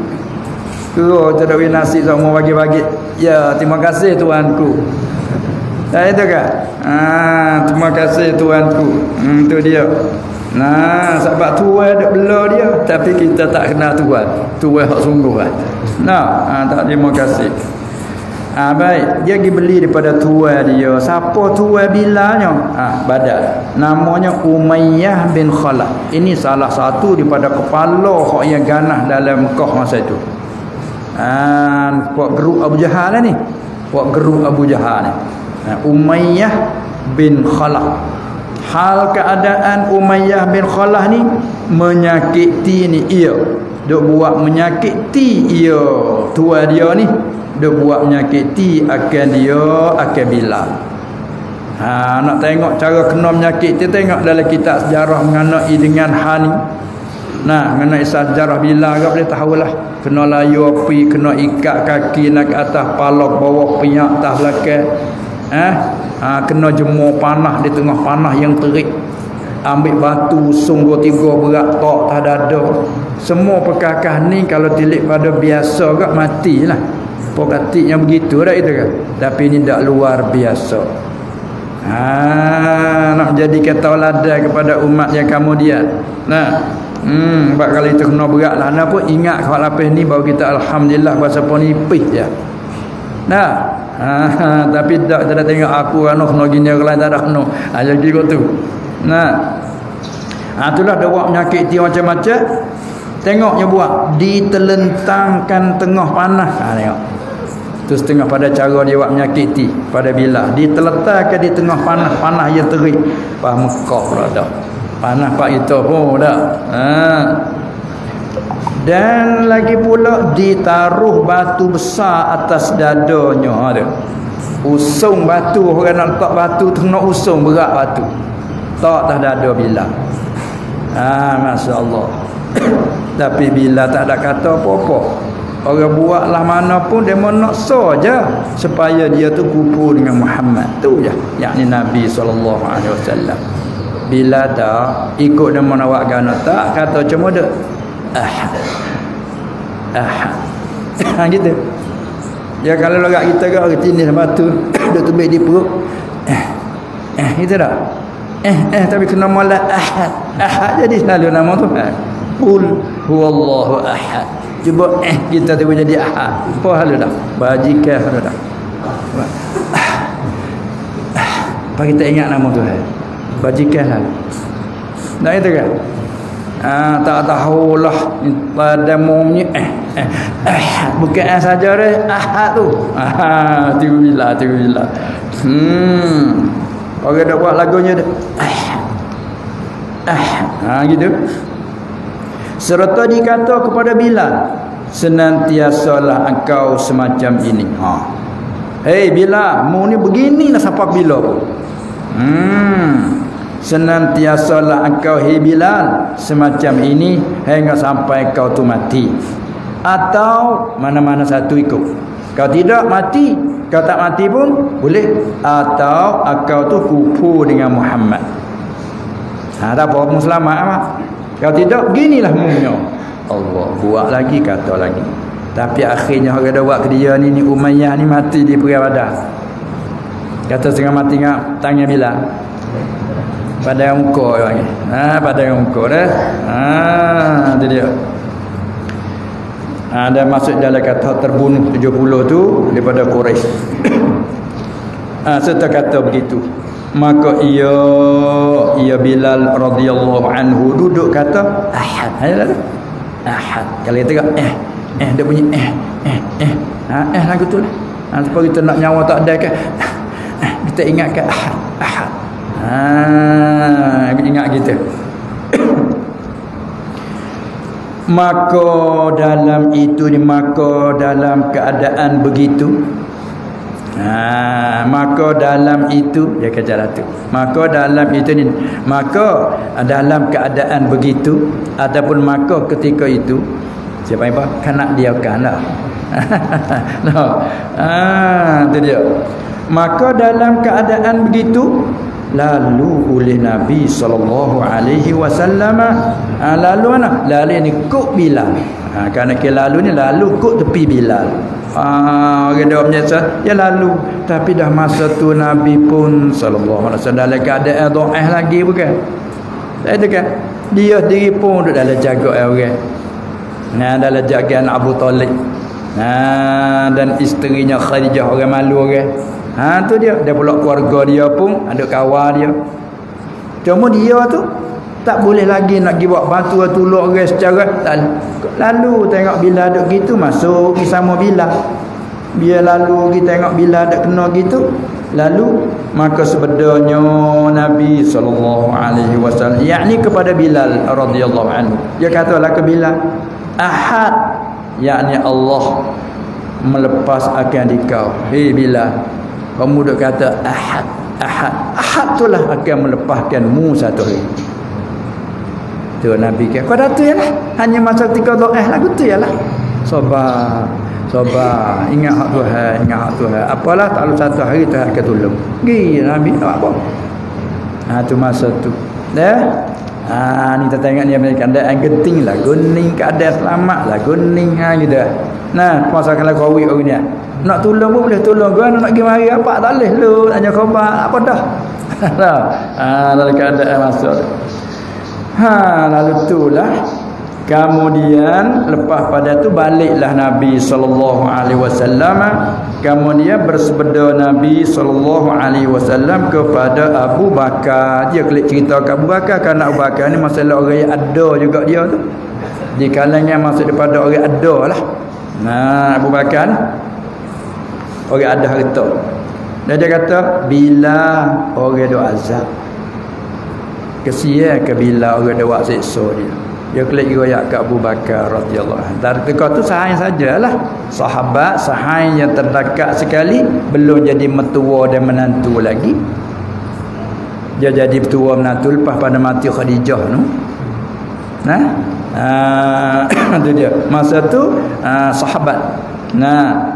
Kira tak ada nasi semua bagi-bagi. Ya, terima kasih tuanku. Dah itu kan? Terima kasih tuanku. Itu dia. Nah, sebab tuan duk bela dia, tapi kita tak kenal tuan. Tuan hak sungguh kan. Nah, tak terima kasih. Baik, dia pergi beli daripada tuan dia. Siapa tuan bilanya? Badal. Namanya Umayyah bin Khalaf. Ini salah satu daripada kepala hak yang ganah dalam Mekah masa itu. Puak geruk Abu Jahal ni. Puak geruk Abu Jahal ni. Umayyah bin Khalaf. Hal keadaan Umayyah bin Khalaf ni menyakiti ni ia. Duk buat menyakiti ia. Tua dia ni duk buat menyakiti akan dia akan Bilal. Nak tengok cara kena menyakiti, tengok dalam kitab sejarah mengenai dengan hal ni. Nah, mengenai sejarah Bilal kau boleh tahulah. Kena layu api, kena ikat kaki nak ke atas palak bawah pinyak atas belakang. Kena jemur panah di tengah panah yang terik. Ambil batu sungguh 3 berat tok tak dada. Semua perkakah ni kalau tilik pada biasa kak matilah. Pokatiknya begitu dah itu kan. Tapi ini tak luar biasa. Nak menjadikan tauladan kepada umat yang kemudian. Sebab kalau itu kena berat lah. Nak pun ingat kalau lapis ni baru kita alhamdulillah bahasa pun nipis je. Tapi tak ada tengok aku kena gini orang lain tak ada kena. Jadi kot tu. Itulah dia buat menyakiti macam-macam. Tengoknya buat ditelentangkan tengah panah. Tengok. Itu setengah pada cara dia buat menyakiti pada Bilal. Diteletakkan di tengah panah yang terik. Mekah pula dah. Panah pak itu pun dah. Dan lagi pula ditaruh batu besar atas dadanya ada. Usung batu, orang nak letak batu kena usung berat batu. Tak atas dada Bilal. Masya-Allah. Tapi Bilal tak ada kata apa-apa. Orang buatlah mana pun dia nak saja supaya dia tu kumpul dengan Muhammad tu je, yakni Nabi SAW. Bila dah ikut dia nak gana tak kata cuma dak gitu. Ya kalau lorak kita ke orang Cina batu duk tubik di perut. Itu dah. Tapi kena molek ahad jadi selalu nama tu. Qul huwallahu ahad. Cuba kita tu jadi ahad. Apa hal dah? Bajikan hal dah. Apa kita ingat nama Tuhan? Bajikan hal. Nah itu kan. Tak tahulah pada mumnya bukan saja dah ahad tu. Tiba-bila. Orang dah buat lagunya dah. Gitu. Serta dikata kepada Bilal, senantiasalah engkau semacam ini. Hei Bilal, mu ni beginilah sampai bila pun. Senantiasalah engkau hei Bilal semacam ini hingga sampai kau tu mati. Atau mana-mana satu ikut. Kau tidak mati, kau tak mati pun boleh. Atau kau tu kufur dengan Muhammad. Tak apa, mu selamat apa? Kau tidak, beginilah munya. Allah buat lagi, kata lagi. Tapi akhirnya orang dah buat ke dia ni Umayyah ni mati di perang Badar. Kata setengah mati dengan tangan Bilal. Pada muka dia panggil. Pada muka dah. Itu dia. Dan masuk dalam kata terbunuh 70 tu daripada Quraisy. Serta kata begitu. Maka ia Bilal radhiyallahu anhu duduk kata ahad. Ahad. Kalau dia tengok dia bunyi lagu tu lah. Sebab kita nak nyawa tak ada kan. Kita ingatkan ahad. Ingat kita. Maka dalam itu ni, maka dalam keadaan begitu, maka dalam itu dia kejar tu. Maka dalam itu ni, maka dalam keadaan begitu ataupun maka ketika itu, siapa yang kanak dia kanlah. Itu dia. Maka dalam keadaan begitu lalu oleh Nabi sallallahu alaihi wasallam, lalu mana? Lalu ni kok Bilal. Kerana ke lalu ni lalu kok tepi Bilal. Orang dia menyesal ya lalu, tapi dah masa tu Nabi pun sallallahu alaihi wasallam dalam keadaan dhaif lagi bukan. Itu kan dia diri pun duduk dalam jaga orang. Dalam jagaan Abu Talib. Dan isterinya Khadijah orang malu orang. Tu dia pula keluarga dia pun ada kawan dia. Cuma dia tu tak boleh lagi nak pergi buat bantu tolong orang secara lalu tengok bila duk gitu masuk pergi sama Bilal. Biar lalu kita tengok bila ada kena gitu, lalu maka sebenarnya Nabi sallallahu alaihi wasallam yakni kepada Bilal radhiyallahu anhu, dia katalah ke Bilal, ahad yakni Allah melepas akan dikau. Hei Bilal, kamu duk kata ahad, itulah akan melepaskanmu satu hari. Tu Nabi kata, kau dah tu yalah, hanya masa ketika doa lagu tu yalah. Sabar, ingat hak Tuhan, apalah tak lalu satu hari Tuhan akan tolong. Pergi Nabi tak apa. Tu masa tu. Ni kita tengok ni Amerika ada genting lah, guning keadaan selamat lah, guning gitu. Masa kalau kawin orang ni nak tolong pun boleh tolong, kau nak pergi mari apa tak boleh lu, tanya khabar apa dah. Dalam keadaan masuk. Lalu itulah kemudian lepas pada tu baliklah Nabi sallallahu alaihi wasallam, kemudian bersabda Nabi sallallahu alaihi wasallam kepada Abu Bakar. Dia kelik cerita ke Abu Bakar, kerana Abu Bakar ni masalah orang yang ada juga dia tu, di kalangan masuk daripada orang ada lah. Abu Bakar ni orang ada harta. Dan dia kata bila orang ada azab, kesian ke bila orang ada buat siksa dia. Dia klik riwayat ke Abu Bakar radhiyallahu anhu. Dari ketika tu sahaja sajalah sahabat, sahaja yang terdekat sekali, belum jadi mertua dan menantu lagi. Dia jadi mertua menantu lepas pada mati Khadijah tu. Itu dia. Masa tu sahabat.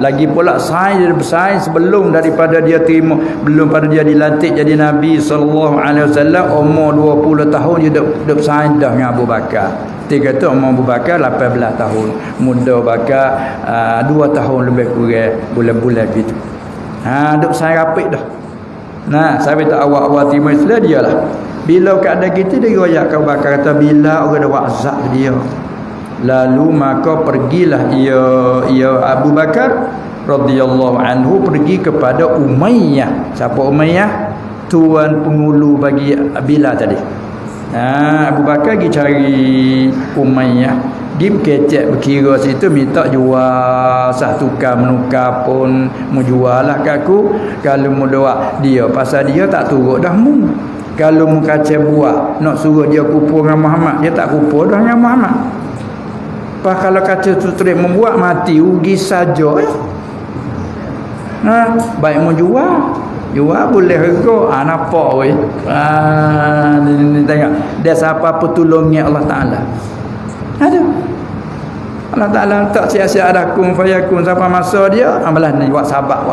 Lagi pula sains sebelum daripada dia terima, belum pada dia dilantik jadi Nabi sallallahu alaihi wasallam, umur 20 tahun dia duduk sains dah dengan Abu Bakar. Dia kata umur Abu Bakar 18 tahun, muda Bakar 2 tahun lebih kurang, bulan-bulan gitu. Duduk sains rapik dah. Sampai tak awal-awal terima Islam dia lah. Bila keadaan kita dia royak Abu Bakar kata bila orang dah buat azab dia. Lalu maka pergilah ia Abu Bakar radhiyallahu anhu pergi kepada Umayyah. Siapa Umayyah? Tuan pengulu bagi Bilal tadi. Abu Bakar pergi cari Umayyah, dia kecek berkira situ, minta jual, sah tukar menukar pun mau jual lah kat aku. Kalau mau doa dia pasal dia tak turut dah mu. Kalau mu kacau buat nak suruh dia kupur dengan Muhammad, dia tak kupur dah dengan Muhammad. Kalau kata tu terus membuat mati rugi saja. Baik mau jual boleh harga. Nampak weh. Ni tengok. Dia siapa petulungnya Allah Taala. Ada. Allah Taala tak sia-sia ada kun fayakun sampai masa dia amalah ni buat sabar.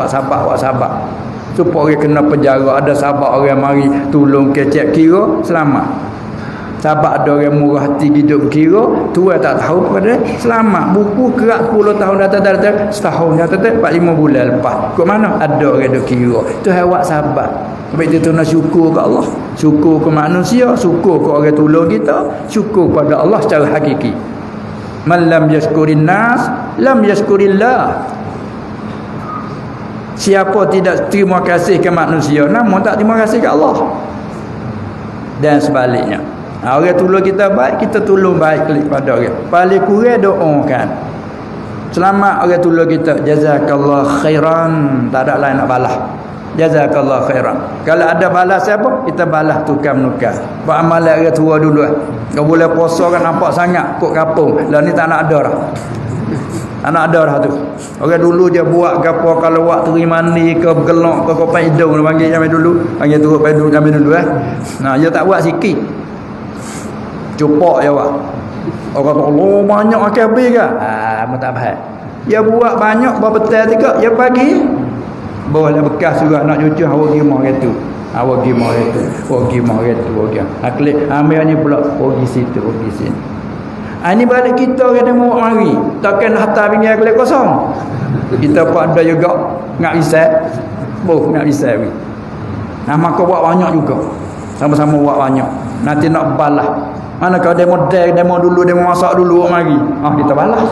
Supaya orang kena penjara, ada sabar orang mari tolong kecek kira selamat. Sabar ada orang murah hati hidup kira, tua tak tahu pada selamat. Buku kerak 10 tahun datang setahun datang 4-5 bulan lepas. Kok mana ada orang duk kira. Tu awak sabar. Sebab itu nak syukur ke Allah, syukur ke manusia, syukur ke orang tolong kita, syukur pada Allah secara hakiki. Man lam yashkurin nas lam yashkurillah. Siapa tidak terima kasih ke manusia, namun tak terima kasih ke Allah. Dan sebaliknya, orang tolong kita baik, kita tolong baik kepada orang. Paling kurang doakan selamat orang tolong kita, jazakallah khairan, tak ada lain nak balas. Jazakallah khairan. Kalau ada balas siapa, kita balas tukar menukar. Buat amalan orang tua dulu. Kau boleh puasa kan nampak sangat kok kapung. Lah ni tak nak ada dah. Anak ada dah tu. Orang dulu dia buat gapo kalau wak teri mandi ke gelok ke kopai hidung dia panggil zaman dulu. Panggil turut padu zaman dulu Nah, dia tak buat sikit. Cupak je wak. Orang kata, "Allah banyak akan habis ke?" Tak faham. Dia buat banyak berbetul juga, dia bagi. Boleh bekas juga nak cucu awak gimah gitu. Awak gimah gitu. Awak gimah gitu, awak. Aklik ambil ni pula pergi situ, pergi sini. Ini balik kita kena mau mari. Takkan harta pinggir kelik kosong. Kita pun ada juga ngak bisa. Ngak bisa ni. Maka buat banyak juga. Sama-sama buat banyak. Nanti nak balas. Mana kau demo dulu, demo masak dulu mari. Kita balas.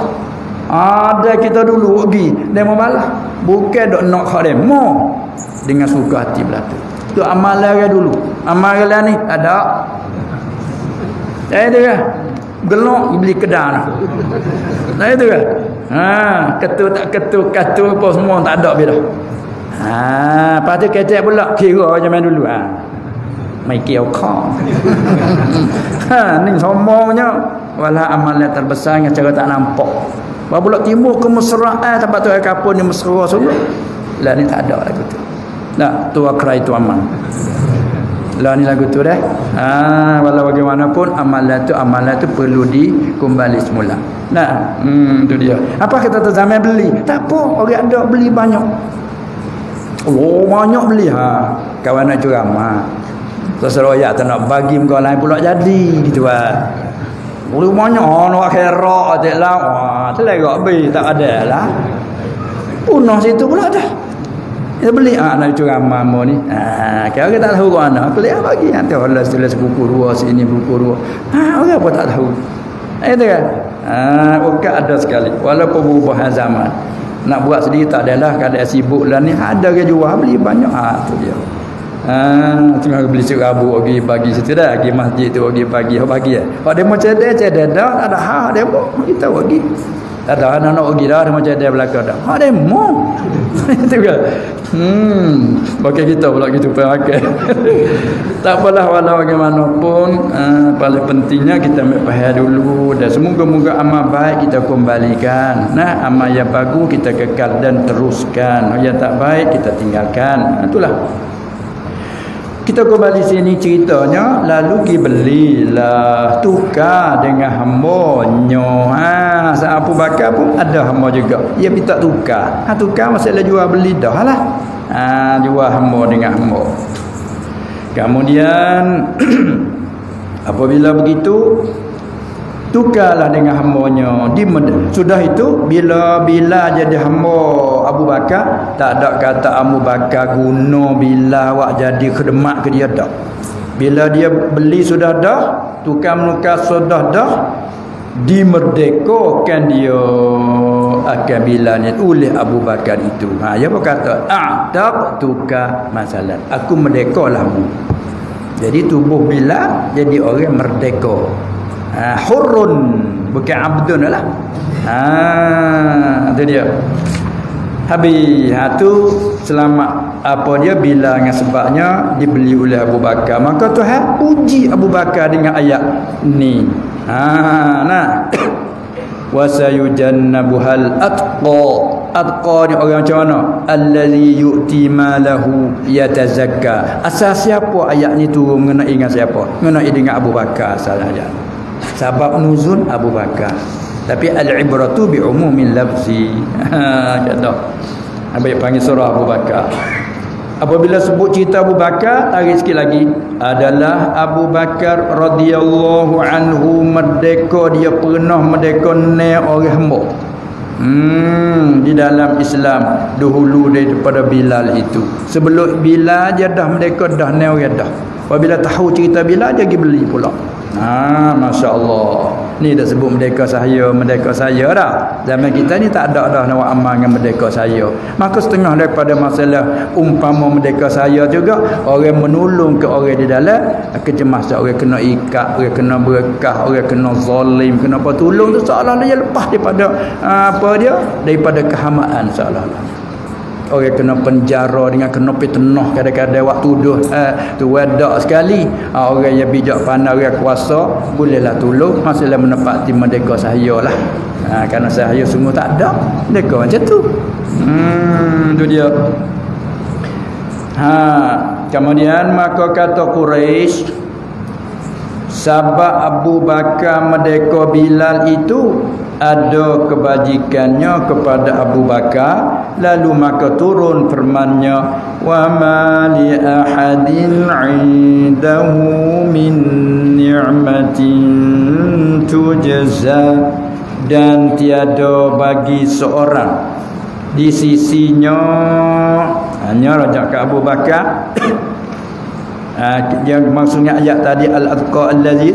Ada kita dulu pergi demo balas. Bukan dok nak hak demo dengan suka hati belatu. Tu amalan dulu. Amalan ni ada. Dia gelok beli kedai lah. Nah itu kan. Ketua tak ketua, katu apa semua tak ada bila. Lepas tu kecek pula kira zaman dulu. Mai kau kau. Ni sombongnya. Wala amalan terbesar yang cara tak nampak. Pula timbul kemesraan tempat tu kapun ni mesra semua. Lah ni tak ada lagu tu. Nah, tu akra itu amal. Lah ni lagu tu dah. Walau bagaimanapun amalan tu perlu dikembali semula. Nah, tu dia. Apa kata tu zaman beli? Tak apa, orang ada beli banyak. Oh, banyak beli kawan nak ceramah. Seseroyak tak nak bagi muka lain pula jadi gitu boleh banyak nak kerak ajaklah. Selerak bi tak ada lah. Punah situ pula dah. Kita beli nak ceramah mo ni. Kalau kita tak tahu mana, beli bagi nanti Allah tulis buku 2 sini buku 2. Orang apa tak tahu. Itu kan. Bukan ada sekali. Walaupun perubahan zaman. Nak buat sendiri tak adalah keadaan sibuk lah ni. Ada ke jual beli banyak. Tu dia. Tengah beli serabu pergi pagi situ dah, pergi masjid tu pergi pagi Kalau dia mau cedek dah ada hak dia mau kita pergi. Tak ada anak nak pergi dah dia mau cedek belakang dah. Hak dia mau. Itu kan. Pakai kita pula gitu pakai. Tak apalah walau bagaimanapun paling pentingnya kita ambil faham dulu dan semoga-moga amal baik kita kembalikan. Nah, amal yang bagus kita kekal dan teruskan. Yang tak baik kita tinggalkan. Itulah. Kita kembali sini ceritanya lalu pergi belilah tukar dengan hambanya. Abu Bakar pun ada hamba juga. Dia minta tukar. Tukar masalah jual beli dah lah. Jual hamba dengan hamba. Kemudian apabila begitu tukarlah dengan hambanya sudah itu bila jadi hamba Abu Bakar tak ada kata Abu Bakar guna bila awak jadi khidmat ke dia dah. Bila dia beli sudah dah, tukar menukar sudah dah, dimerdekakan dia akan bilanya oleh Abu Bakar itu. Dia berkata a'tab tukar masalah, aku merdekalah. Jadi tubuh bila jadi orang merdeka. Hurrun bukan abdun lah. Itu dia. Habis tu selamat apa dia bila dengan sebabnya dibeli oleh Abu Bakar. Maka Tuhan puji Abu Bakar dengan ayat ni. Nah. Wa sayujannabuhal atqa. Atqa ni orang macam mana? Allazi yu'ti malahu yatazakka. Asal siapa ayat ni turun mengenai dengan siapa? Mengenai dengan Abu Bakar sahaja. Sebab nuzul Abu Bakar. Tapi al-ibratu bi umumil lafzi. Kata. Ambil panggil surah Abu Bakar. Apabila sebut cerita Abu Bakar, tarik sikit lagi, adalah Abu Bakar radhiyallahu anhu merdeka, dia pernah merdeka ne orang hamba. Di dalam Islam dahulu daripada Bilal itu. Sebelum Bilal dia dah merdeka dah ne orang dah. Apabila tahu cerita Bilal dia pergi beli pula. Masya-Allah. Ni dah sebut merdeka saya dah. Zaman kita ni tak ada dah nak amal dengan merdeka saya. Maka setengah daripada masalah umpama merdeka saya juga, orang menolong ke orang di dalam kecemasan, orang kena ikat, orang kena berkah, orang kena zalim, kena apa tolong tu seolah-olah dia lepas daripada daripada kehamaan seolah-olah. Orang kena penjara dengan kena fitnah kadang-kadang waktu tu wadak sekali. Orang yang bijak pandai, orang kuasa bolehlah tolong masalah menepati merdeka saya lah. Kerana saya sungguh tak ada merdeka macam tu. Tu dia. Kemudian maka kata Quraisy, sebab Abu Bakar merdeka Bilal itu ada kebajikannya kepada Abu Bakar, lalu maka turun firman-Nya, wa ma li ahadin 'indahu min ni'matin tujza, dan tiada bagi seorang di sisinya, hanya rajak ke Abu Bakar. Yang maksudnya ayat tadi al-atqa allazi,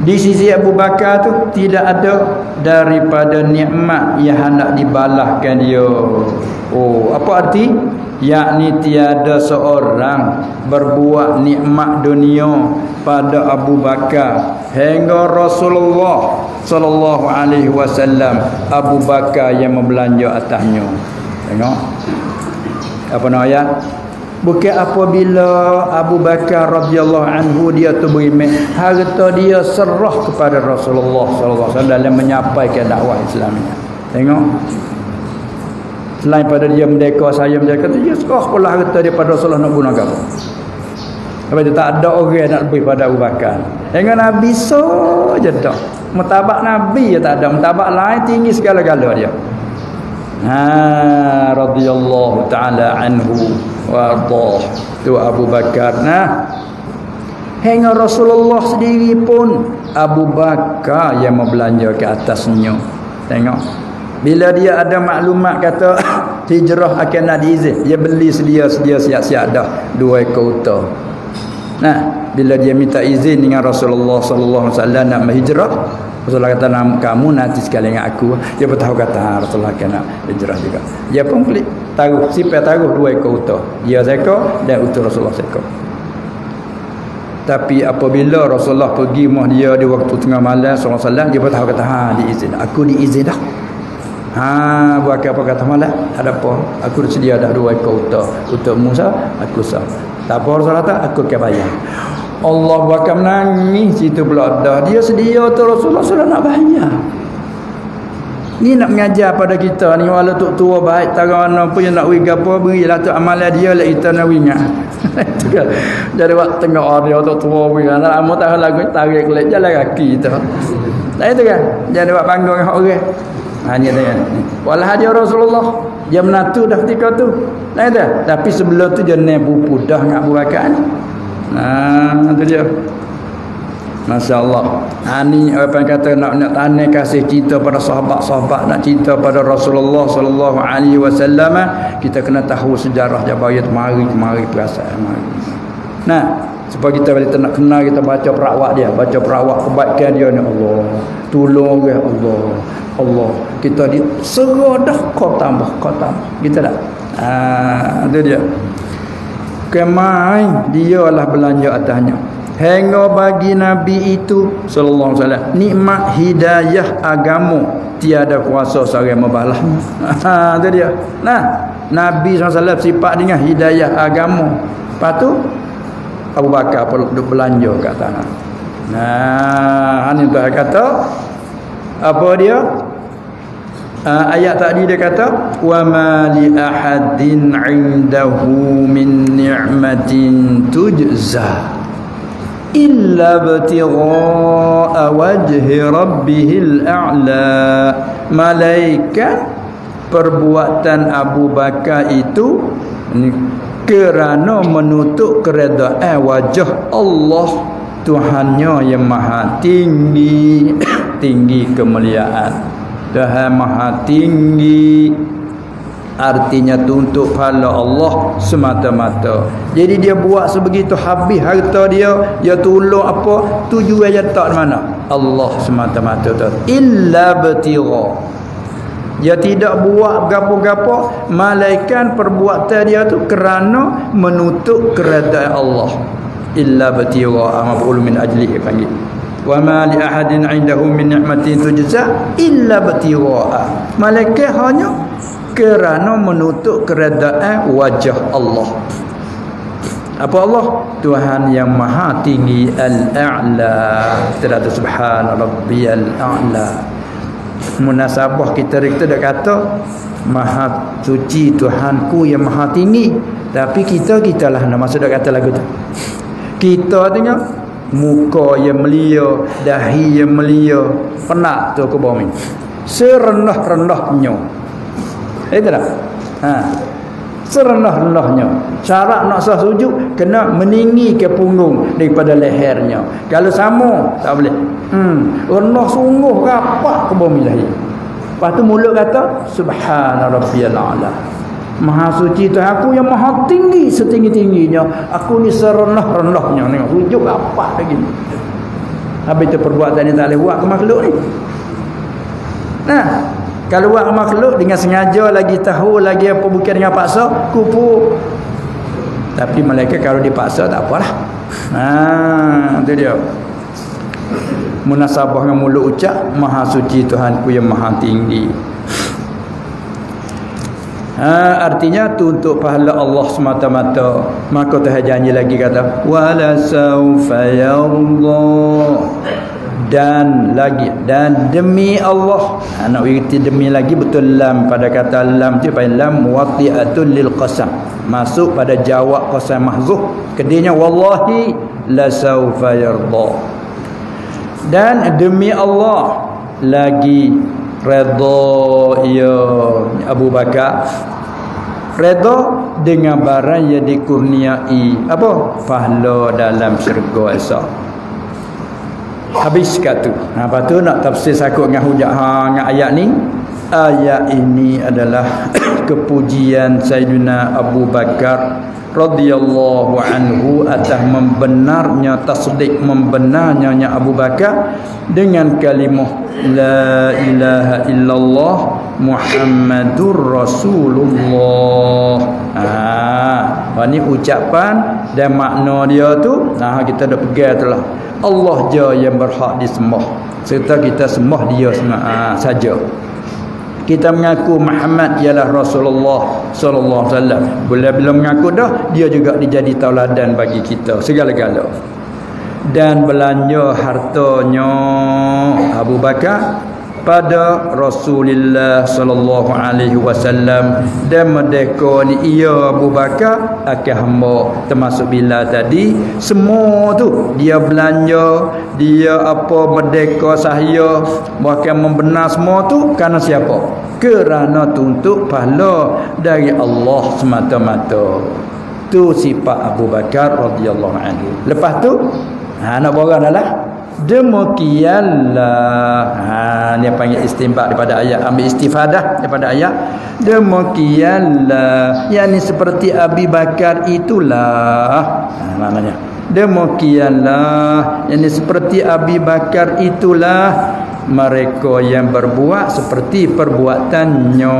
di sisi Abu Bakar tu tidak ada daripada nikmat yang hendak dibalaskan dia. Apa arti? Yakni tiada seorang berbuat nikmat dunia pada Abu Bakar hingga Rasulullah sallallahu alaihi wasallam Abu Bakar yang membelanja atasnya. Tengok apa nama ayat? Bukan apabila Abu Bakar radhiyallahu anhu dia tu beriman, harta dia serah kepada Rasulullah sallallahu alaihi wasallam dalam menyampaikan dakwah Islamnya. Tengok. Selain pada dia merdeka, saya merdeka, dia serah pula harta dia pada Rasulullah nak guna apa. Sebab dia tak ada orang nak lebih pada Abu Bakar. Dengan Nabi saja dah. Mutabak Nabi ya tak ada, mutabak lain tinggi segala-gala dia. Radhiyallahu taala anhu wa ardah. Tu Abu Bakar. Hingga Rasulullah sendiri pun Abu Bakar yang membelanja ke atasnya. Tengok. Bila dia ada maklumat kata hijrah akan nak diizin, dia beli sedia siap-siap dah 2 ekor unta. Bila dia minta izin dengan Rasulullah sallallahu alaihi wasallam nak berhijrah, Rasulullah kata, kamu nanti sekali dengan aku. Dia pun tahu kata Rasulullah kena hijrah juga. Dia pun beli taruh, simpan taruh 2 ekor unta. Dia seekor dan unta Rasulullah seekor. Tapi apabila Rasulullah pergi rumah dia di waktu tengah malam sallallahu alaihi wasallam, dia pun tahu kata diizin. Aku diizin dah. Buat apa kata malam? Ada apa? Aku sedia dah 2 ekor unta. Untuk Musa, aku sah. Tak apa Rasulullah kata, aku akan bayar. Allah bakal menangis situ pula dah. Dia sedia tu Rasulullah sudah nak bayar. Ni nak mengajar pada kita ni, walau tok tua baik tarana pun yang nak wi gapo berilah tu amalan dia lah kita nak wingat. Itu kan. Jadi waktu tengah dia tok tua wi kan amu tahu lagu tarik lek jalan kaki tu. Nah itu kan. Jadi buat panggung dengan orang. Hanya dengan walah dia Rasulullah dia menatu dah ketika tu. Nah itu. Tapi sebelum tu dia nak pupu dah dengan Abu Bakar ni. Itu dia. Masya-Allah. Ni apa yang kata nak tanya kasih cinta pada sahabat-sahabat, nak cinta pada Rasulullah sallallahu alaihi wasallam, kita kena tahu sejarah Jabaiyat mari perasaan mari. Supaya kita boleh nak kenal, kita baca perawak dia, baca perawak kebaikan dia ni Allah. Tolong dia Allah. Kita di serodah kau tambah. Kita dah. Itu dia. Kemai dia lah belanja atasnya. Hingga bagi Nabi itu sallallahu alaihi wasallam nikmat hidayah agama tiada kuasa seorang membalahnya. Itu dia. Nabi SAW sifat dengan hidayah agama. Lepas tu Abu Bakar perlu belanja kat tanah. Ini tu kata apa dia? ayat tadi dia kata wa ma li ahadin 'indahu min ni'matin tujza illa ibtigha'a wajhi rabbihil a'la. Malaikat perbuatan Abu Bakar itu kerana menutup keredaan wajah Allah Tuhannya yang maha tinggi. Tinggi kemuliaan Tuhan maha tinggi, artinya tuntut pahala Allah semata-mata. Jadi dia buat sebegitu habis harta dia tolong apa, tujuan dia tak mana Allah semata-mata. Illa batira, dia tidak buat gapo-gapo malaikat perbuatan dia tu kerana menutup keredaan Allah. Illa batira maf'ul min ajlihi panggil. Wa ma li ahadin 'indahu min ni'matin tujza illa batira. Malaikat hanya kerana menutup keredaan wajah Allah. Apa Allah? Tuhan yang maha tinggi, al-a'la. Terada subhana rabbiyal a'la. Munasabah kita dah kata maha suci Tuhanku yang maha tinggi, tapi kita lah nama sudah kata lagu tu. Kita tengok muka yang melia, dahi yang melia, penak tu ke bumi. Serendah-rendahnya. Itu dah. Serendah-rendahnya. Syarat nak sah sujud kena meninggi ke punggung daripada lehernya. Kalau sama tak boleh. Rendah sungguh rapat ke bumi lahir. Lepas tu mulut kata subhana rabbiyal a'la. Maha suci Tuhan aku yang maha tinggi setinggi-tingginya. Aku ni serendah-rendahnya. Tengok sujud rapat lagi. Habis tu perbuatan ni tak boleh buat ke makhluk ni. Nah, kalau buat ke makhluk dengan sengaja lagi tahu lagi apa bukan dengan paksa, kufur. Tapi malaikat kalau dipaksa tak apalah. Itu dia. Munasabah dengan mulut ucap maha suci Tuhanku yang maha tinggi. Artinya tuntut pahala Allah semata-mata. Maka Tuhan janji lagi kata wala saufa yarda, dan lagi, dan demi Allah. Nak berkata demi lagi betul lam pada kata lam tu pada lam muwatti'atul lil qasam, masuk pada jawab qasam mahzuf. Kedainya wallahi la saufa yarda, dan demi Allah lagi redha ya Abu Bakar, redha dengan barang yang dikurniai apa pahala dalam syurga esok. Habis kat tu. Lepas tu nak tafsir sakut dengan hujah dengan ayat ni. Ayat ini adalah kepujian Sayyidina Abu Bakar radhiyallahu anhu atas membenarnya, tasdik membenarnya Abu Bakar dengan kalimah la ilaha illallah Muhammadur Rasulullah. Ini ucapan dan makna dia tu kita dah pegang tu lah. Allah je yang berhak disembah, serta kita sembah dia saja. Kita mengaku Muhammad ialah Rasulullah sallallahu alaihi wasallam. Bila mengaku dah, dia juga dijadi tauladan bagi kita segala-gala. Dan belanja hartanya Abu Bakar pada Rasulullah sallallahu alaihi wasallam, dan merdeka ni ia Abu Bakar akan hamba, termasuk bila tadi semua tu dia belanja, dia apa merdeka sahaya, bahkan membenar semua tu kerana siapa? Kerana tuntut pahala dari Allah semata-mata. Tu sifat Abu Bakar radhiyallahu anhu. Lepas tu nak borang adalah demikianlah. Dia panggil istinbat daripada ayat, ambil istifadah daripada ayat. Demikianlah, yakni seperti Abu Bakar itulah. Maknanya demikianlah, yakni seperti Abu Bakar itulah mereka yang berbuat seperti perbuatannya.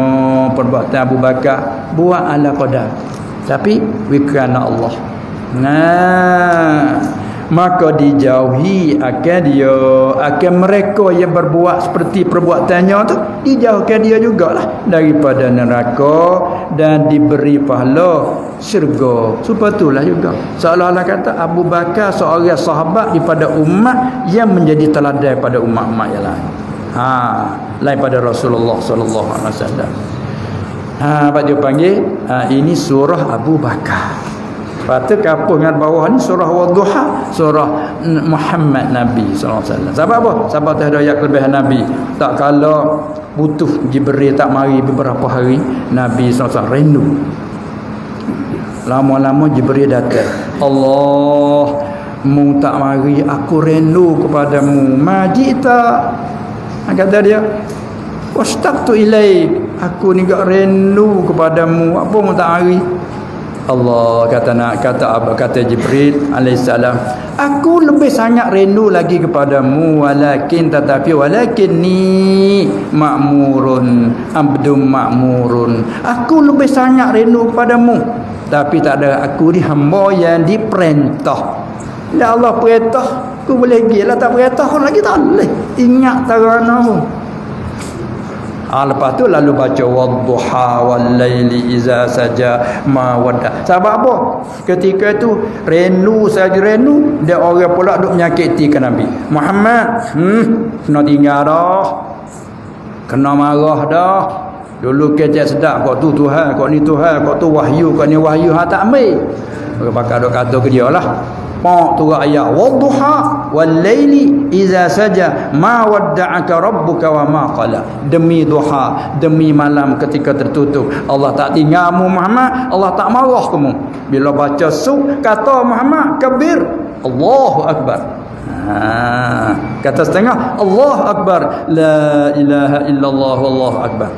Perbuatan Abu Bakar buat ala qadar, tapi kerana Allah. Maka dijauhi akan mereka yang berbuat seperti perbuatannya tu, dijauhkan dia jugalah daripada neraka dan diberi pahala syurga. Supaya juga seolah-olah kata Abu Bakar seorang sahabat daripada umat yang menjadi teladan pada umat-umat yang lain. Lain pada Rasulullah sallallahu alaihi wasallam. Apa dia panggil? Ini surah Abu Bakar. Lepas tu kapur dengan bawah ni surah Wadduha, surah Muhammad Nabi sallallahu alaihi wasallam. Sebab apa? Sebab tu ada ayat kelebihan Nabi. Tak kala butuh Jibril tak mari beberapa hari, Nabi sallallahu alaihi wasallam rindu. Lama-lama Jibril datang. Allah, mu tak mari aku rindu kepadamu. Majita. Kata dia, wastaqtu ilaik. Aku ni gak rindu kepadamu. Apa mu tak mari? Allah kata Jibril alaihissalam, aku lebih sangat rindu lagi kepadamu, walakin ni ma'murun abdum ma'murun. Aku lebih sangat rindu kepadamu, tapi tak ada aku ni hamba yang diperintah. Ya Allah perintah aku boleh pergi lah, tak perintah pun lagi tak boleh. Ingat tarana pun. Lepas tu lalu baca wadduha wal laili iza saja ma wadda. Sebab apa? Ketika itu rindu saja rindu, dia orang pula duk menyakiti ke Nabi Muhammad. Kena tinggal dah, kena marah dah. Dulu kecek sedap kau tu Tuhan, kau ni Tuhan, kau tu wahyu, kau ni wahyu, tak ambil. Orang pakar duk kata ke dia lah. Pak tu ayat wadduha wal laili iza saja ma wadda'aka rabbuka wa ma qala. Demi duha, demi malam ketika tertutup, Allah tak tinggalmu Muhammad, Allah tak marah kamu. Bila baca kata Muhammad kabir, Allahu akbar. Kata setengah, Allahu akbar, la ilaha illallah wallahu akbar.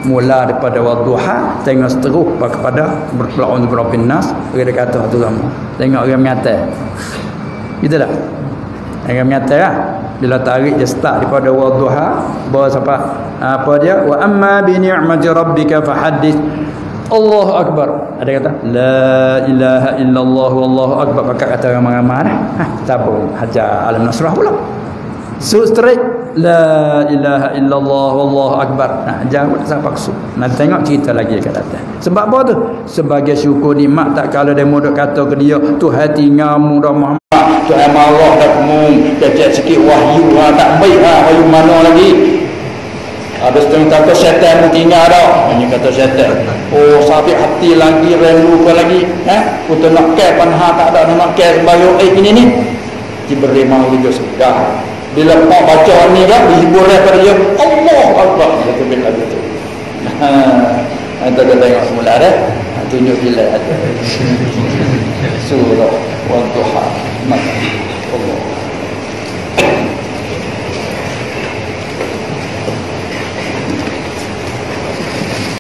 Mula daripada wadduha tengok seterus kepada berpelaun berabil nas, dia kata tu kamu tengok orang mengata gitu tak, orang mengata lah. Bila tarik dia start daripada wadduha bawa siapa apa dia, wa amma bi ni'mati rabbika fahaddits. Allahu akbar, ada kata la ilaha illallah wallahu akbar, pakai kata ramai-ramai tabung hajar alam nasrah pula. Straight la ilaha illallah wallahu akbar. Jangan tak paksa. Nanti tengok cerita lagi kat atas. Sebab apa tu? Sebagai syukur nikmat, tak kalau dia modok kata ke dia Tuhan tinggalmu dah Muhammad, Tuhan marah dah kamu, kecek sikit wahyu tak baik wahyu mana lagi. Ada setengah kata syaitan mu tinggal dah. Ini kata syaitan. Oh sampai hati lagi rindu ke lagi. Untuk nak care panha tak ada nak care sembahyang ini ni. Jibril mau dia sudah. Bila pak baca ni dah dihibur daripada dia, Allah akbar, dia bila betul. Kita tengok semula dah. Tunjuk bila ada surah Wadduha.